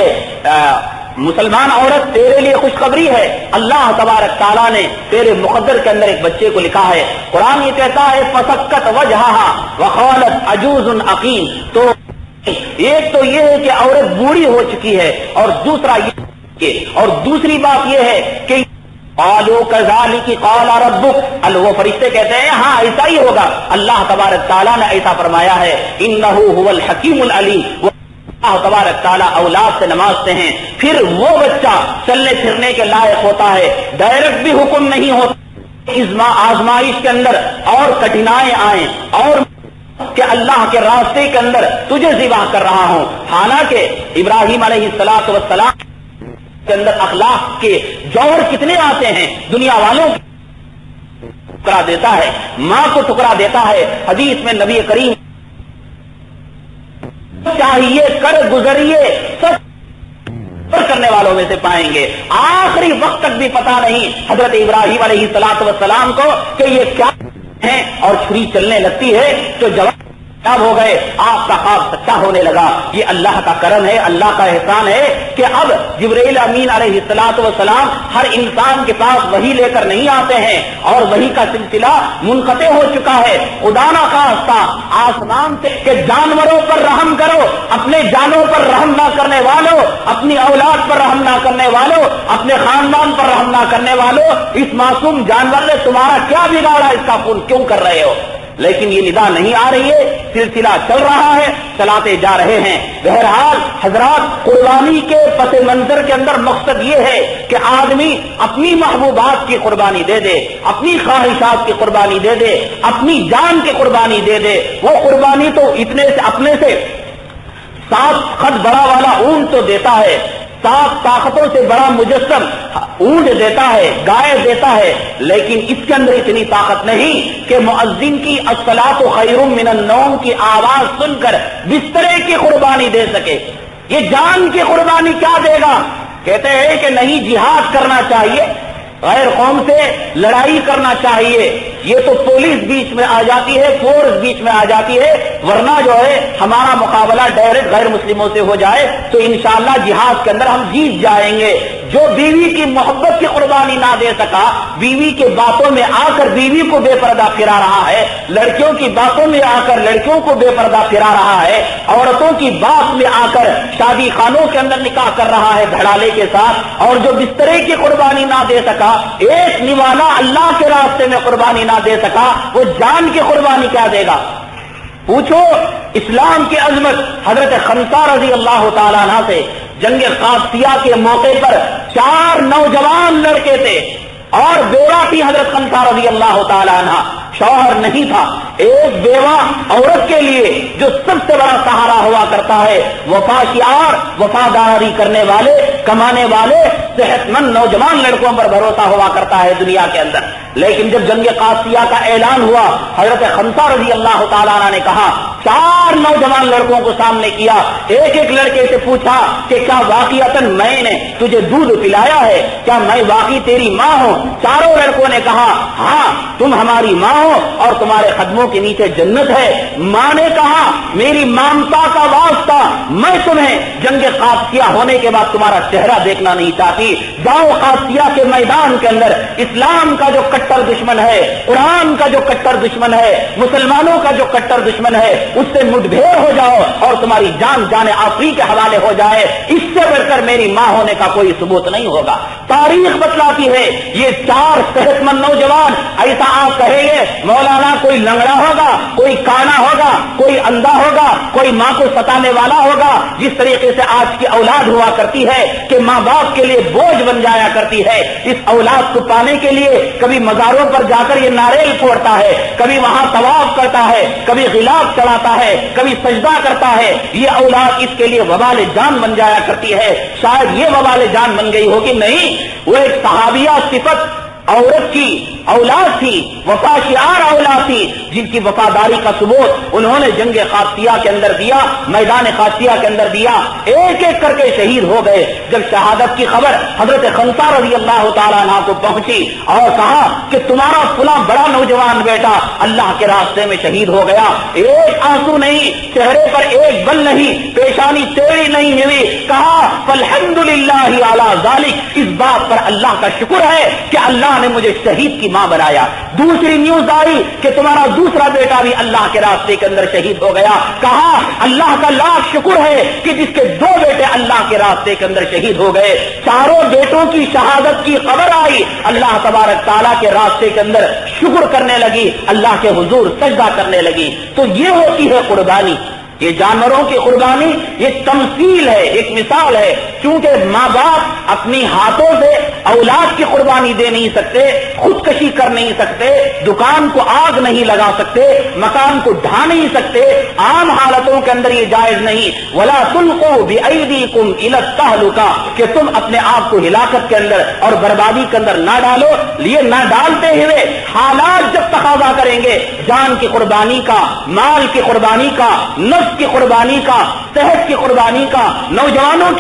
مسلمان عورت تیرے لیے خوشخبری ہے، اللہ تبارک تعالیٰ نے تیرے مقدر کے اندر ایک بچے کو لکھا ہے۔ قرآن یہ کہتا ہے فسکت وجہہا وقالت عجوز عقیم، تو ایک تو یہ ہے کہ عورت بوڑھی ہو چکی ہے اور دوسری بات یہ ہے کہ قالوا کذالک قال ربک، وہ فرشتے کہتے ہیں ہاں ایسا ہی ہوگا، اللہ تبارک تعالیٰ نے ایسا فرمایا ہے، انہ هو الحکیم العلیم، اللہ تبارک تعالیٰ اولاد سے نوازتے ہیں، پھر وہ بچہ چلنے پھرنے کے لائق ہوتا ہے، ڈائریکٹ بھی حکم نہیں ہوتا، آزمائش کے اندر اور کٹھنائیں آئیں اور کہ اللہ کے راستے کے اندر تجھے ذبح کر رہا ہوں۔ حالانکہ ابراہیم علیہ السلام کے اندر اخلاق کے جوہر کتنے آتے ہیں، دنیا والوں کو ٹکرا دیتا ہے، ماں کو ٹکرا دیتا ہے۔ حدیث میں نبی کریم چاہیے کر گزریے سب کرنے والوں میں سے پائیں گے. آخری وقت تک بھی پتا نہیں حضرت ابراہیم علیہ الصلوۃ والسلام کو کہ یہ کیا ہے، اور چھری چلنے لگتی ہے تو جواب ہو گئے. آپ کا خواب سچا ہونے لگا. یہ اللہ کا کرم ہے، اللہ کا احسان ہے کہ اب جبرائیل امین علیہ الصلوۃ والسلام ہر انسان کے پاس وحی لے کر نہیں آتے ہیں، اور وحی کا سلسلہ منقطع ہو چکا ہے. خدا نہ خواستہ آسمان سے کہ جانوروں پر رحم کرو، اپنے جانوں پر رحم نہ کرنے والوں، اپنی اولاد پر رحم نہ کرنے والوں، اپنے خاندان پر رحم نہ کرنے والوں، اس معصوم جانور نے تمہارا کیا بگاڑا، اس کا خون کیوں کر رہے ہو؟ لیکن یہ ندا نہیں آ رہی ہے، سلسلہ چل رہا ہے، چلاتے جا رہے ہیں. بہرحال حضرات، قربانی کے پس منظر کے اندر مقصد یہ ہے کہ آدمی اپنی محبوبات کی قربانی دے دے، اپنی خواہشات کی قربانی دے دے، اپنی جان کی قربانی دے دے. وہ قربانی تو اتنے سے اپنے سے 7 قد بڑا والا اونٹ تو دیتا ہے، 7 طاقتوں سے بڑا مجسم اونٹ دیتا ہے، گائے دیتا ہے، لیکن اس کے اندر اتنی طاقت نہیں کہ مؤذن کی الصلاۃ خیر من النوم کی آواز سن کر بسترے کی قربانی دے سکے. یہ جان کی قربانی کیا دے گا؟ کہتے ہیں کہ نہیں، جہاد کرنا چاہیے، غیر قوم سے لڑائی کرنا چاہیے. یہ تو پولیس بیچ میں آ جاتی ہے، فورس بیچ میں آ جاتی ہے، ورنہ جو ہے ہمارا مقابلہ ڈائریکٹ غیر مسلموں سے ہو جائے تو انشاءاللہ جہاد کے اندر ہم جیت جائیں گے. جو بیوی کی محبت کی قربانی نہ دے سکا، بیوی کے باتوں میں آ کر بیوی کو بے پردہ پھرا رہا ہے، لڑکیوں کی باتوں میں آ کر لڑکیوں کو بے پردہ پھرا رہا ہے، عورتوں کی بات میں آ کر شادی خانوں کے اندر نکاح کر رہا ہے دھڑالے کے ساتھ، اور جو بسترے کی قربانی نہ دے سکا، ایک نوالا اللہ کے راستے میں قربانی نہ دے سکا، وہ جان کی قربانی کیا دے گا؟ پوچھو اسلام کی عظمت. حضرت خنسا رضی اللہ تعالیٰ عنہ سے جنگ قادسیہ کے موقع پر 4 نوجوان لڑکے تھے اور بیوہ تھی حضرت خنسا رضی اللہ تعالیٰ عنہ، شوہر نہیں تھا. ایک بیوہ عورت کے لیے جو سب سے بڑا سہارا ہوا کرتا ہے، وفا شعار، وفاداری کرنے والے، کمانے والے، صحت مند نوجوان لڑکوں پر بھروسہ ہوا کرتا ہے دنیا کے اندر. لیکن جب جنگ قادسیہ کا اعلان ہوا، حضرت خنسا رضی اللہ تعالیٰ عنہ نے کہا، 4 نوجوان لڑکوں کو سامنے کیا، ایک ایک لڑکے سے پوچھا کہ کیا واقعتاً میں نے تجھے دودھ پلایا ہے؟ کیا میں واقعی تیری ماں ہوں؟ چاروں لڑکوں نے کہا ہاں تم ہماری ماں ہو اور تمہارے قدموں کے نیچے جنت ہے. ماں نے کہا میری مامتا کا واسطہ، میں تمہیں جنگ قادسیہ ہونے کے بعد تمہارا چہرہ دیکھنا نہیں چاہتی. جاؤ قادسیہ کے میدان کے اندر اسلام کا جو کٹر دشمن ہے، قرآن کا جو کٹر دشمن ہے، مسلمانوں کا جو کٹر دشمن ہے، اس سے مٹبھیڑ ہو جاؤ اور تمہاری جان جان آفری کے حوالے ہو جائے. اس سے بڑھ کر میری ماں ہونے کا کوئی ثبوت نہیں ہوگا. تاریخ بتلاتی ہے یہ 4 صحت مند نوجوان، ایسا آپ کہیں گے مولانا کوئی لنگڑا ہوگا، کوئی کانا ہوگا، کوئی اندھا ہوگا، کوئی ماں کو ستانے والا ہوگا، جس طریقے سے آج کی اولاد ہوا کرتی ہے کہ ماں باپ کے لیے بوجھ بن جایا کرتی ہے. اس اولاد کو پانے کے لیے کبھی مزاروں پر جا کر یہ ناریل پھوڑتا ہے، کبھی وہاں طواف کرتا ہے، کبھی غلاف چڑھاتا ہے، کبھی سجدہ کرتا ہے. یہ اولاد اس کے لیے وبال جان بن جایا کرتی ہے. شاید یہ وبال جان بن گئی ہوگی، نہیں، وہ ایک صحابیہ صفت عورت کی اولاد تھی، وفا شعار اولاد تھی، جن کی وفاداری کا ثبوت انہوں نے جنگ قادسیہ کے اندر دیا، میدان قادسیہ کے اندر دیا. ایک ایک کر کے شہید ہو گئے. جب شہادت کی خبر حضرت خنسا رضی اللہ تعالیٰ عنہ کو پہنچی اور کہا کہ تمہارا فلاں بڑا نوجوان بیٹا اللہ کے راستے میں شہید ہو گیا، ایک آنسو نہیں، چہرے پر ایک بل نہیں، پیشانی ٹیڑھی نہیں ہوئی. کہا فالحمدللہ علی ذالک، اس بات پر اللہ کا شکر ہے کہ اللہ نے مجھے شہید کی ماں بنایا. دوسری نیوز آئی کہ تمہارا دوسرا بیٹا بھی اللہ کے راستے کے اندر شہید ہو گیا. کہا اللہ کا لاکھ شکر ہے کہ جس کے 2 بیٹے اللہ کے راستے کے اندر شہید ہو گئے. چاروں بیٹوں کی شہادت کی خبر آئی، اللہ تبارک تعالیٰ کے راستے کے اندر شکر کرنے لگی، اللہ کے حضور سجدہ کرنے لگی. تو یہ ہوتی ہے قربانی. یہ جانوروں کی قربانی یہ تمثیل ہے، ایک مثال ہے. کیونکہ ماں باپ اپنی ہاتھوں سے اولاد کی قربانی دے نہیں سکتے، خودکشی کر نہیں سکتے، دکان کو آگ نہیں لگا سکتے، مکان کو ڈھا نہیں سکتے، عام حالتوں کے اندر یہ جائز نہیں. ولا تلقوا بأيديكم إلى التهلكة، کہ تم اپنے آپ کو ہلاکت کے اندر اور بربادی کے اندر نہ ڈالو. یہ نہ ڈالتے ہوئے حالات جب تقاضا کریں گے جان کی قربانی کا، مال کی قربانی کا، نفس نفس کی قربانی کا، صحت کی قربانی کا، نوجوانوں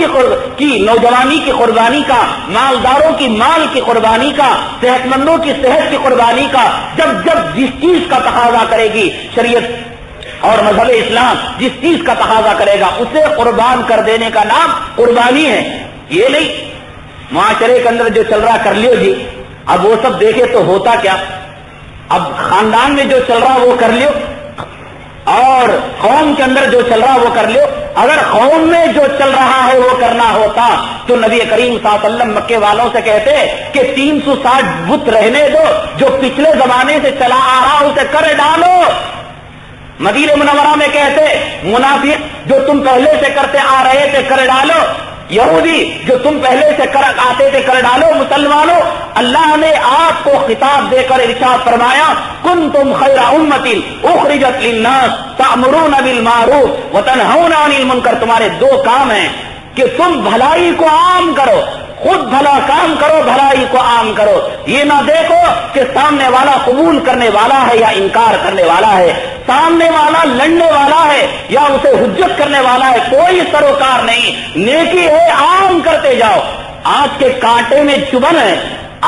کی نوجوانی کی قربانی کا، مالداروں کی مال کی قربانی کا، صحت مندوں کی صحت کی قربانی کا، جب جس چیز کا تقاضا کرے گی شریعت اور مذہب اسلام، جس چیز کا تقاضا کرے گا اسے قربان کر دینے کا نام قربانی ہے۔ یہ نہیں معاشرے کے اندر جو چل رہا کر لیو جی، اب وہ سب دیکھے تو ہوتا کیا، اب خاندان میں جو چل رہا وہ کر لیو اور قوم کے اندر جو چل رہا وہ کر لیو۔ اگر قوم میں جو چل رہا ہے وہ کرنا ہوتا تو نبی کریم صلی اللہ علیہ وسلم مکے والوں سے کہتے کہ 360 بت رہنے دو، جو پچھلے زمانے سے چلا آ رہا اسے کر ڈالو۔ مدینہ منورہ میں کہتے منافق جو تم پہلے سے کرتے آ رہے تھے کر ڈالو، یہودی جو تم پہلے سے کر آتے تھے کر ڈالو۔ مسلمانوں، اللہ نے آپ کو خطاب دے کر ارشاد فرمایا کنتم خیر امۃ اخرجت للناس تأمرون بالمعروف وتنہون عن المنکر۔ تمہارے دو کام ہیں کہ تم بھلائی کو عام کرو، خود بھلا کام کرو، بھلائی کو عام کرو۔ یہ نہ دیکھو کہ سامنے والا قبول کرنے والا ہے یا انکار کرنے والا ہے، سامنے والا لڑنے والا ہے یا اسے حجت کرنے والا ہے، کوئی سروکار نہیں، نیکی ہے عام کرتے جاؤ۔ آج کے کانٹے میں چبھن ہے،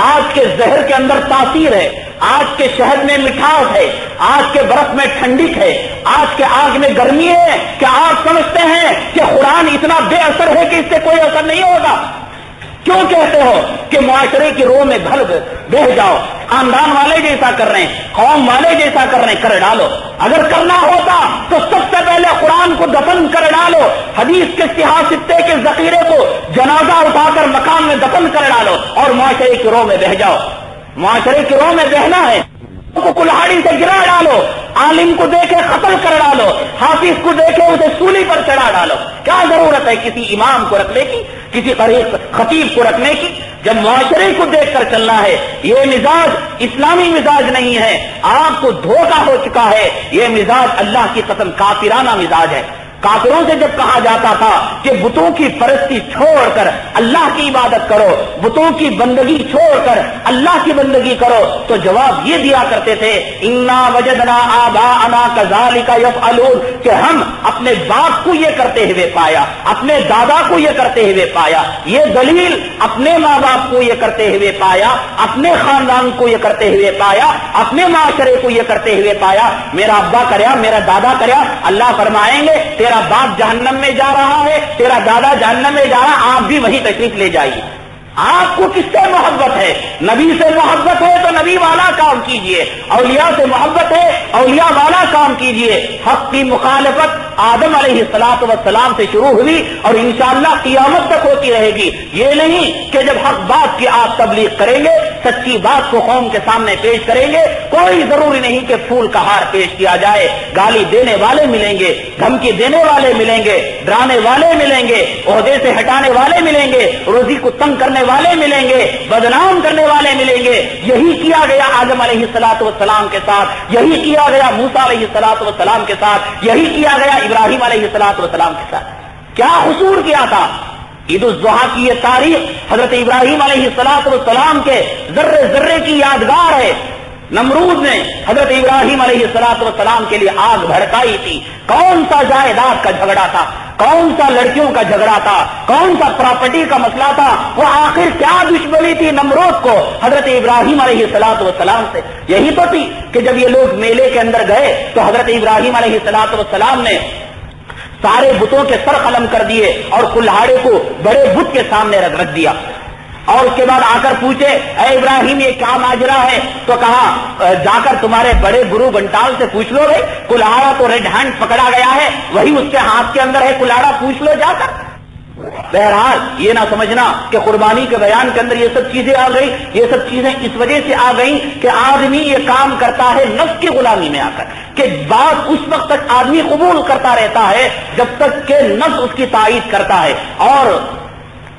آج کے زہر کے اندر تاثیر ہے، آج کے شہد میں مٹھاس ہے، آج کے برف میں ٹھنڈک ہے، آج کے آگ میں گرمی ہے کہ آپ سمجھتے ہیں کہ قرآن اتنا بے اثر ہے کہ اس سے کوئی اثر نہیں ہوگا۔ کیوں کہتے ہو کہ معاشرے کی روح میں بہ جاؤ، خاندان والے جیسا کر رہے ہیں، قوم والے جیسا کر رہے ہیں، کر ڈالو۔ اگر کرنا ہوتا تو سب سے پہلے قرآن کو دفن کر ڈالو، حدیث کے سیاہ ستے کے ذخیرے کو جنازہ اٹھا کر مکان میں دفن کر ڈالو اور معاشرے کی روح میں بہ جاؤ۔ معاشرے کی روح میں بہنا ہے کو کلہاڑی سے گرا ڈالو، عالم کو دیکھے قتل کر ڈالو، حافظ کو دیکھے اسے سولی پر چڑھا ڈالو۔ کیا ضرورت ہے کسی امام کو رکھنے کی، کسی خطیب کو رکھنے کی، جب معاشرے کو دیکھ کر چلنا ہے؟ یہ مزاج اسلامی مزاج نہیں ہے، آپ کو دھوکہ ہو چکا ہے۔ یہ مزاج اللہ کی قسم کافرانہ مزاج ہے۔ کافروں سے جب کہا جاتا تھا کہ بتوں کی پرستی چھوڑ کر اللہ کی عبادت کرو، بتوں کی بندگی چھوڑ کر اللہ کی بندگی کرو، تو جواب یہ دیا کرتے تھے انا وجدنا آباءنا کذالک یفعلون، کہ ہم اپنے باپ کو یہ کرتے ہوئے پایا، اپنے دادا کو یہ کرتے ہوئے پایا۔ یہ دلیل اپنے ماں باپ کو یہ کرتے ہوئے پایا، اپنے خاندان کو یہ کرتے ہوئے پایا، اپنے معاشرے کو یہ کرتے ہوئے پایا۔ میرا ابا کریا، میرا دادا کریا، اللہ فرمائیں گے تیرا باپ جہنم میں جا رہا ہے، تیرا دادا جہنم میں جا رہا ہے، آپ بھی وہیں تشریف لے جائیے۔ آپ کو کس سے محبت ہے؟ نبی سے محبت ہے تو نبی والا کام کیجئے، اولیاء سے محبت ہے اولیاء والا کام کیجئے۔ حق کی مخالفت آدم علیہ السلام سے شروع ہوئی اور انشاءاللہ قیامت تک ہوتی رہے گی۔ یہ نہیں کہ جب حق بات کی آپ تبلیغ کریں گے، سچی بات کو قوم کے سامنے پیش کریں گے، کوئی ضروری نہیں کہ پھول کا ہار پیش کیا جائے۔ گالی دینے والے ملیں گے، دھمکی دینے والے ملیں گے، ڈرانے والے ملیں گے، عہدے سے ہٹانے والے ملیں گے، روزی کو تنگ کرنے والے ملیں گے، بدنام کرنے والے ملیں گے۔ یہی کیا گیا آدم علیہ السلام کے ساتھ، یہی کیا گیا موسیٰ علیہ السلام کے ساتھ، یہی کیا گیا ابراہیم علیہ السلام کے ساتھ۔ کیا قصور کیا تھا؟ عید الاضحیٰ کی یہ تاریخ حضرت ابراہیم علیہ السلام کے ذرے ذرے کی یادگار ہے۔ نمرود نے حضرت ابراہیم علیہ السلام کے لیے آگ بھڑکائی تھی۔ کون سا جائیداد کا جھگڑا تھا، کون سا لڑکیوں کا جھگڑا تھا، کون سا پراپرٹی کا مسئلہ تھا، وہ آخر کیا دشمنی تھی نمرود کو حضرت ابراہیم علیہ السلام سے؟ یہی تو تھی کہ جب یہ لوگ میلے کے اندر گئے تو حضرت ابراہیم علیہ السلام نے سارے بتوں کے سر قلم کر دیے اور کلہاڑے کو بڑے بت کے سامنے رکھ دیا، اور اس کے بعد آ کر پوچھے اے ابراہیم یہ کیا ماجرا ہے؟ تو کہا جا کر تمہارے بڑے گرو گھنٹال سے پوچھ لو، بھائی کلہاڑا تو ریڈ ہینڈ پکڑا گیا ہے، وہی اس کے ہاتھ کے اندر ہے کلہاڑا، پوچھ لو جا کر۔ بہرحال یہ نہ سمجھنا کہ قربانی کے بیان کے اندر یہ سب چیزیں آ گئی، یہ سب چیزیں اس وجہ سے آ گئیں کہ آدمی یہ کام کرتا ہے نفس کی غلامی میں آ کر، کہ بات اس وقت تک آدمی قبول کرتا رہتا ہے جب تک کہ نفس اس کی تائید کرتا ہے، اور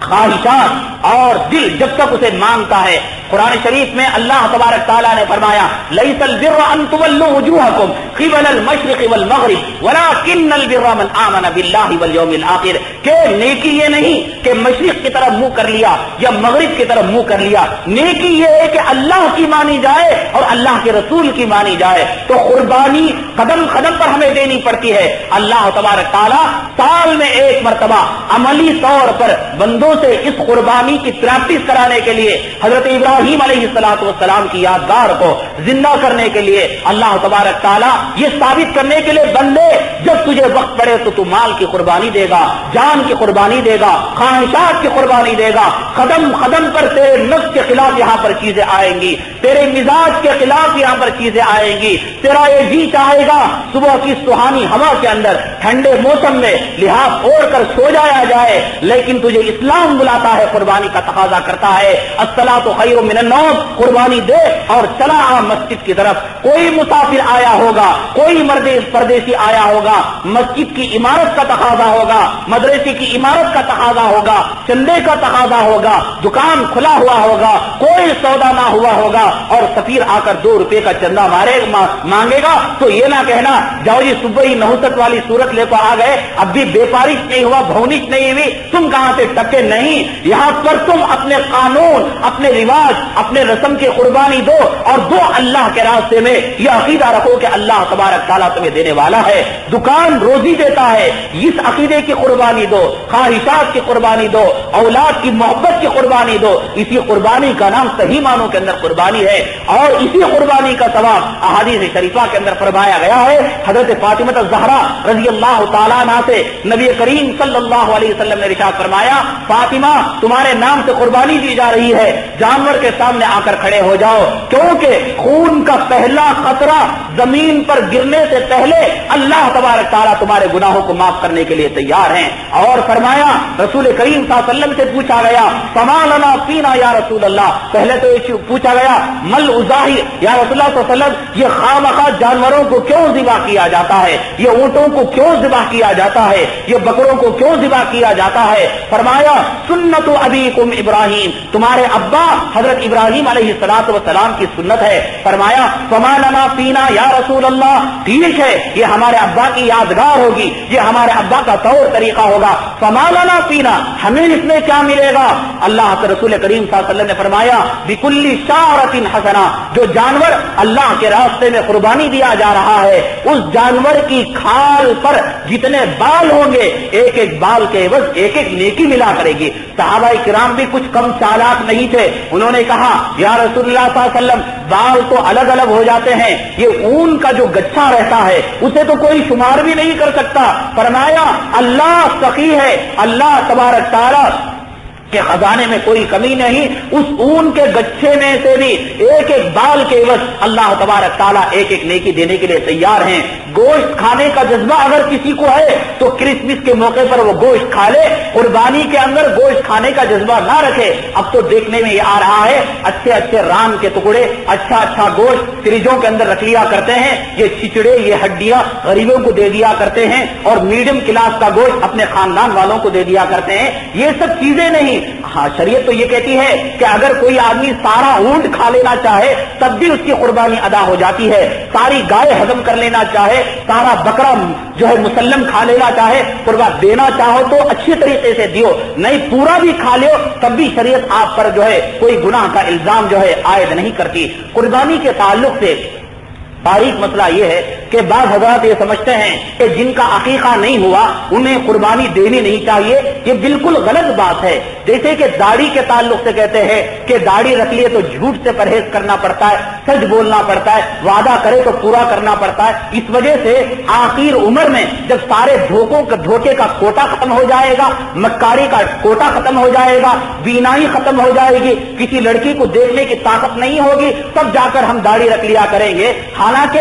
خواہشات اور دل جب تک اسے مانگتا ہے قرآن شریف میں اللہ تبارک تعالیٰ نے فرمایا لیس البر ان تولوا وجوہکم قبل المشرق والمغرب ولکن البر من آمن باللہ والیوم الآخر، کہ نیکی یہ نہیں کہ مشرق کی طرف منہ کر لیا یا مغرب کی طرف منہ کر لیا، نیکی یہ ہے کہ اللہ کی مانی جائے اور اللہ کے رسول کی مانی جائے۔ تو قربانی قدم قدم پر ہمیں دینی پڑتی ہے۔ اللہ تبارک تعالیٰ سال میں ایک مرتبہ عملی طور پر بندوں سے اس قربانی کی پریکٹس کرانے کے لیے حضرت ابراہیم علیہ السلام کی یادگار کو زندہ کرنے کے لیے اللہ تبارک تعالیٰ یہ ثابت کرنے کے لیے بندے جب تجھے وقت پڑے تو تو مال کی قربانی دے گا، جان کی قربانی دے گا، خواہشات کی قربانی دے گا، قدم قدم پر تیرے نفس کے خلاف یہاں پر چیزیں آئیں گی، تیرے مزاج کے خلاف یہاں پر چیزیں آئیں گی، تیرا یہ جی چاہے گا صبح کی سہانی ہوا کے اندر ٹھنڈے موسم میں لحاف اوڑھ کر سو جایا جائے، لیکن تجھے اسلام بلاتا ہے، قربانی کا تقاضا کرتا ہے الصلاۃ خیر من النوم، قربانی دے اور چلا آ مسجد کی طرف۔ کوئی مسافر آیا ہوگا، کوئی پردیسی آیا ہوگا، مسجد کی عمارت کا تقاضا ہوگا، مدرسے کی عمارت کا تقاضا ہوگا، چندے کا تقاضا ہوگا، دکان کھلا ہوا ہوگا، کوئی سودا نہ ہوا ہوگا اور سفیر آ کر 2 روپے کا چندہ مانگے گا تو یہ نہ کہنا جاؤ جی صبح ہی نحوست والی صورت لے کر آ گئے، اب بھی بے پارش نہیں ہوا، بھونش نہیں ہوئی، تم کہاں سے ٹکے؟ نہیں، یہاں پر تم اپنے قانون، اپنے رواج، اپنے رسم کی قربانی دو اور دو اللہ کے راستے میں یہ عقیدہ رکھو کہ اللہ تبارک تعالیٰ تمہیں دینے والا ہے، دکان روزی دیتا ہے، اس عقیدے کی قربانی دو، خواہشات کی قربانی دو، اولاد کی محبت کی قربانی دو۔ اسی قربانی کا نام صحیح معنوں کے اندر قربانی ہے اور اسی قربانی کا ثواب احادیث شریفہ کے اندر فرمایا گیا ہے۔ حضرت فاطمہ الزہرا رضی اللہ تعالیٰ عنہ سے نبی کریم صلی اللہ علیہ وسلم نے ارشاد فرمایا فاطمہ تمہارے نام سے قربانی دی جا رہی ہے، جانور کے سامنے آ کر کھڑے ہو جاؤ، کیونکہ خون کا پہلا قطرہ زمین پر گرنے سے پہلے اللہ تبارک تعالیٰ تمہارے گناہوں کو معاف کرنے کے لیے تیار ہیں۔ اور فرمایا رسول کریم صلی اللہ علیہ وسلم سے پوچھا گیا فما لنا فینا یا رسول اللہ، پہلے تو یہ پوچھا گیا مل اضاحی، یا رسول اللہ صلی اللہ علیہ وسلم یہ خامخواہ جانوروں کو کیوں ذبح کیا جاتا ہے، یہ اونٹوں کو کیوں ذبح کیا جاتا ہے، یہ بکروں کو کیوں ذبح کیا جاتا ہے؟ فرمایا سنت ابیکم ابراہیم، تمہارے ابا حضرت ابراہیم علیہ السلام کی سنت ہے۔ فرمایا فما لنا فینا یا رسول اللہ، ٹھیک ہے یہ ہمارے ابا کی یادگار ہوگی، یہ ہمارے ابا کا طور طریقہ ہوگا، فما لنا فینا ہمیں اس میں کیا ملے گا؟ اللہ کے رسول کریم صلی اللہ علیہ وسلم نے فرمایا بکل شعرۃ حسنہ، جو جانور اللہ کے راستے میں قربانی دیا جا رہا ہے اس جانور کی کھال پر جتنے بال ہوں گے ایک ایک بال کے عوض ایک ایک نیکی ملا کرے گی۔ صحابہ کرام بھی کچھ کم چالاک نہیں تھے، انہوں نے کہا یا رسول اللہ صلی اللہ علیہ وسلم بال تو الگ الگ ہو جاتے ہیں، یہ اون کا جو گچھا رہتا ہے اسے تو کوئی شمار بھی نہیں کر سکتا۔ فرمایا اللہ سخی ہے، اللہ تبارک تعالیٰ کہ خزانے میں کوئی کمی نہیں، اس اون کے گچھے میں سے بھی ایک ایک بال کے عوض اللہ تبارک تعالیٰ ایک ایک نیکی دینے کے لیے تیار ہیں۔ گوشت کھانے کا جذبہ اگر کسی کو ہے تو کرسمس کے موقع پر وہ گوشت کھا لے، قربانی کے اندر گوشت کھانے کا جذبہ نہ رکھے۔ اب تو دیکھنے میں یہ آ رہا ہے اچھے اچھے ران کے ٹکڑے، اچھا گوشت فریجوں کے اندر رکھ لیا کرتے ہیں، یہ چھچڑے یہ ہڈیاں غریبوں کو دے دیا کرتے ہیں اور میڈیم کلاس کا گوشت اپنے خاندان والوں کو دے دیا کرتے ہیں۔ یہ سب چیزیں نہیں، ہاں شریعت تو یہ کہتی ہے کہ اگر کوئی آدمی سارا اونٹ کھا لینا چاہے تب بھی اس کی قربانی ادا ہو جاتی ہے، ساری گائے ہضم کر لینا چاہے، سارا بکرا جو ہے مسلم کھا لینا چاہے، قربان دینا چاہو تو اچھی طریقے سے دیو، نہیں پورا بھی کھا لیو تب بھی شریعت آپ پر جو ہے کوئی گناہ کا الزام جو ہے عائد نہیں کرتی۔ قربانی کے تعلق سے باریک مسئلہ یہ ہے کہ بعض حضرات یہ سمجھتے ہیں کہ جن کا عقیقہ نہیں ہوا انہیں قربانی دینی نہیں چاہیے، یہ بالکل غلط بات ہے۔ جیسے کہ داڑھی کے تعلق سے کہتے ہیں کہ داڑھی رکھ لیے تو جھوٹ سے پرہیز کرنا پڑتا ہے، سچ بولنا پڑتا ہے، وعدہ کرے تو پورا کرنا پڑتا ہے۔ اس وجہ سے آخر عمر میں جب سارے دھوکے کا کوٹا ختم ہو جائے گا، مکاری کا کوٹا ختم ہو جائے گا، بینائی ختم ہو جائے گی، کسی لڑکی کو دیکھنے کی طاقت نہیں ہوگی، تب جا کر ہم داڑھی رکھ لیا کریں گے۔ حالانکہ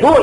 2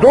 2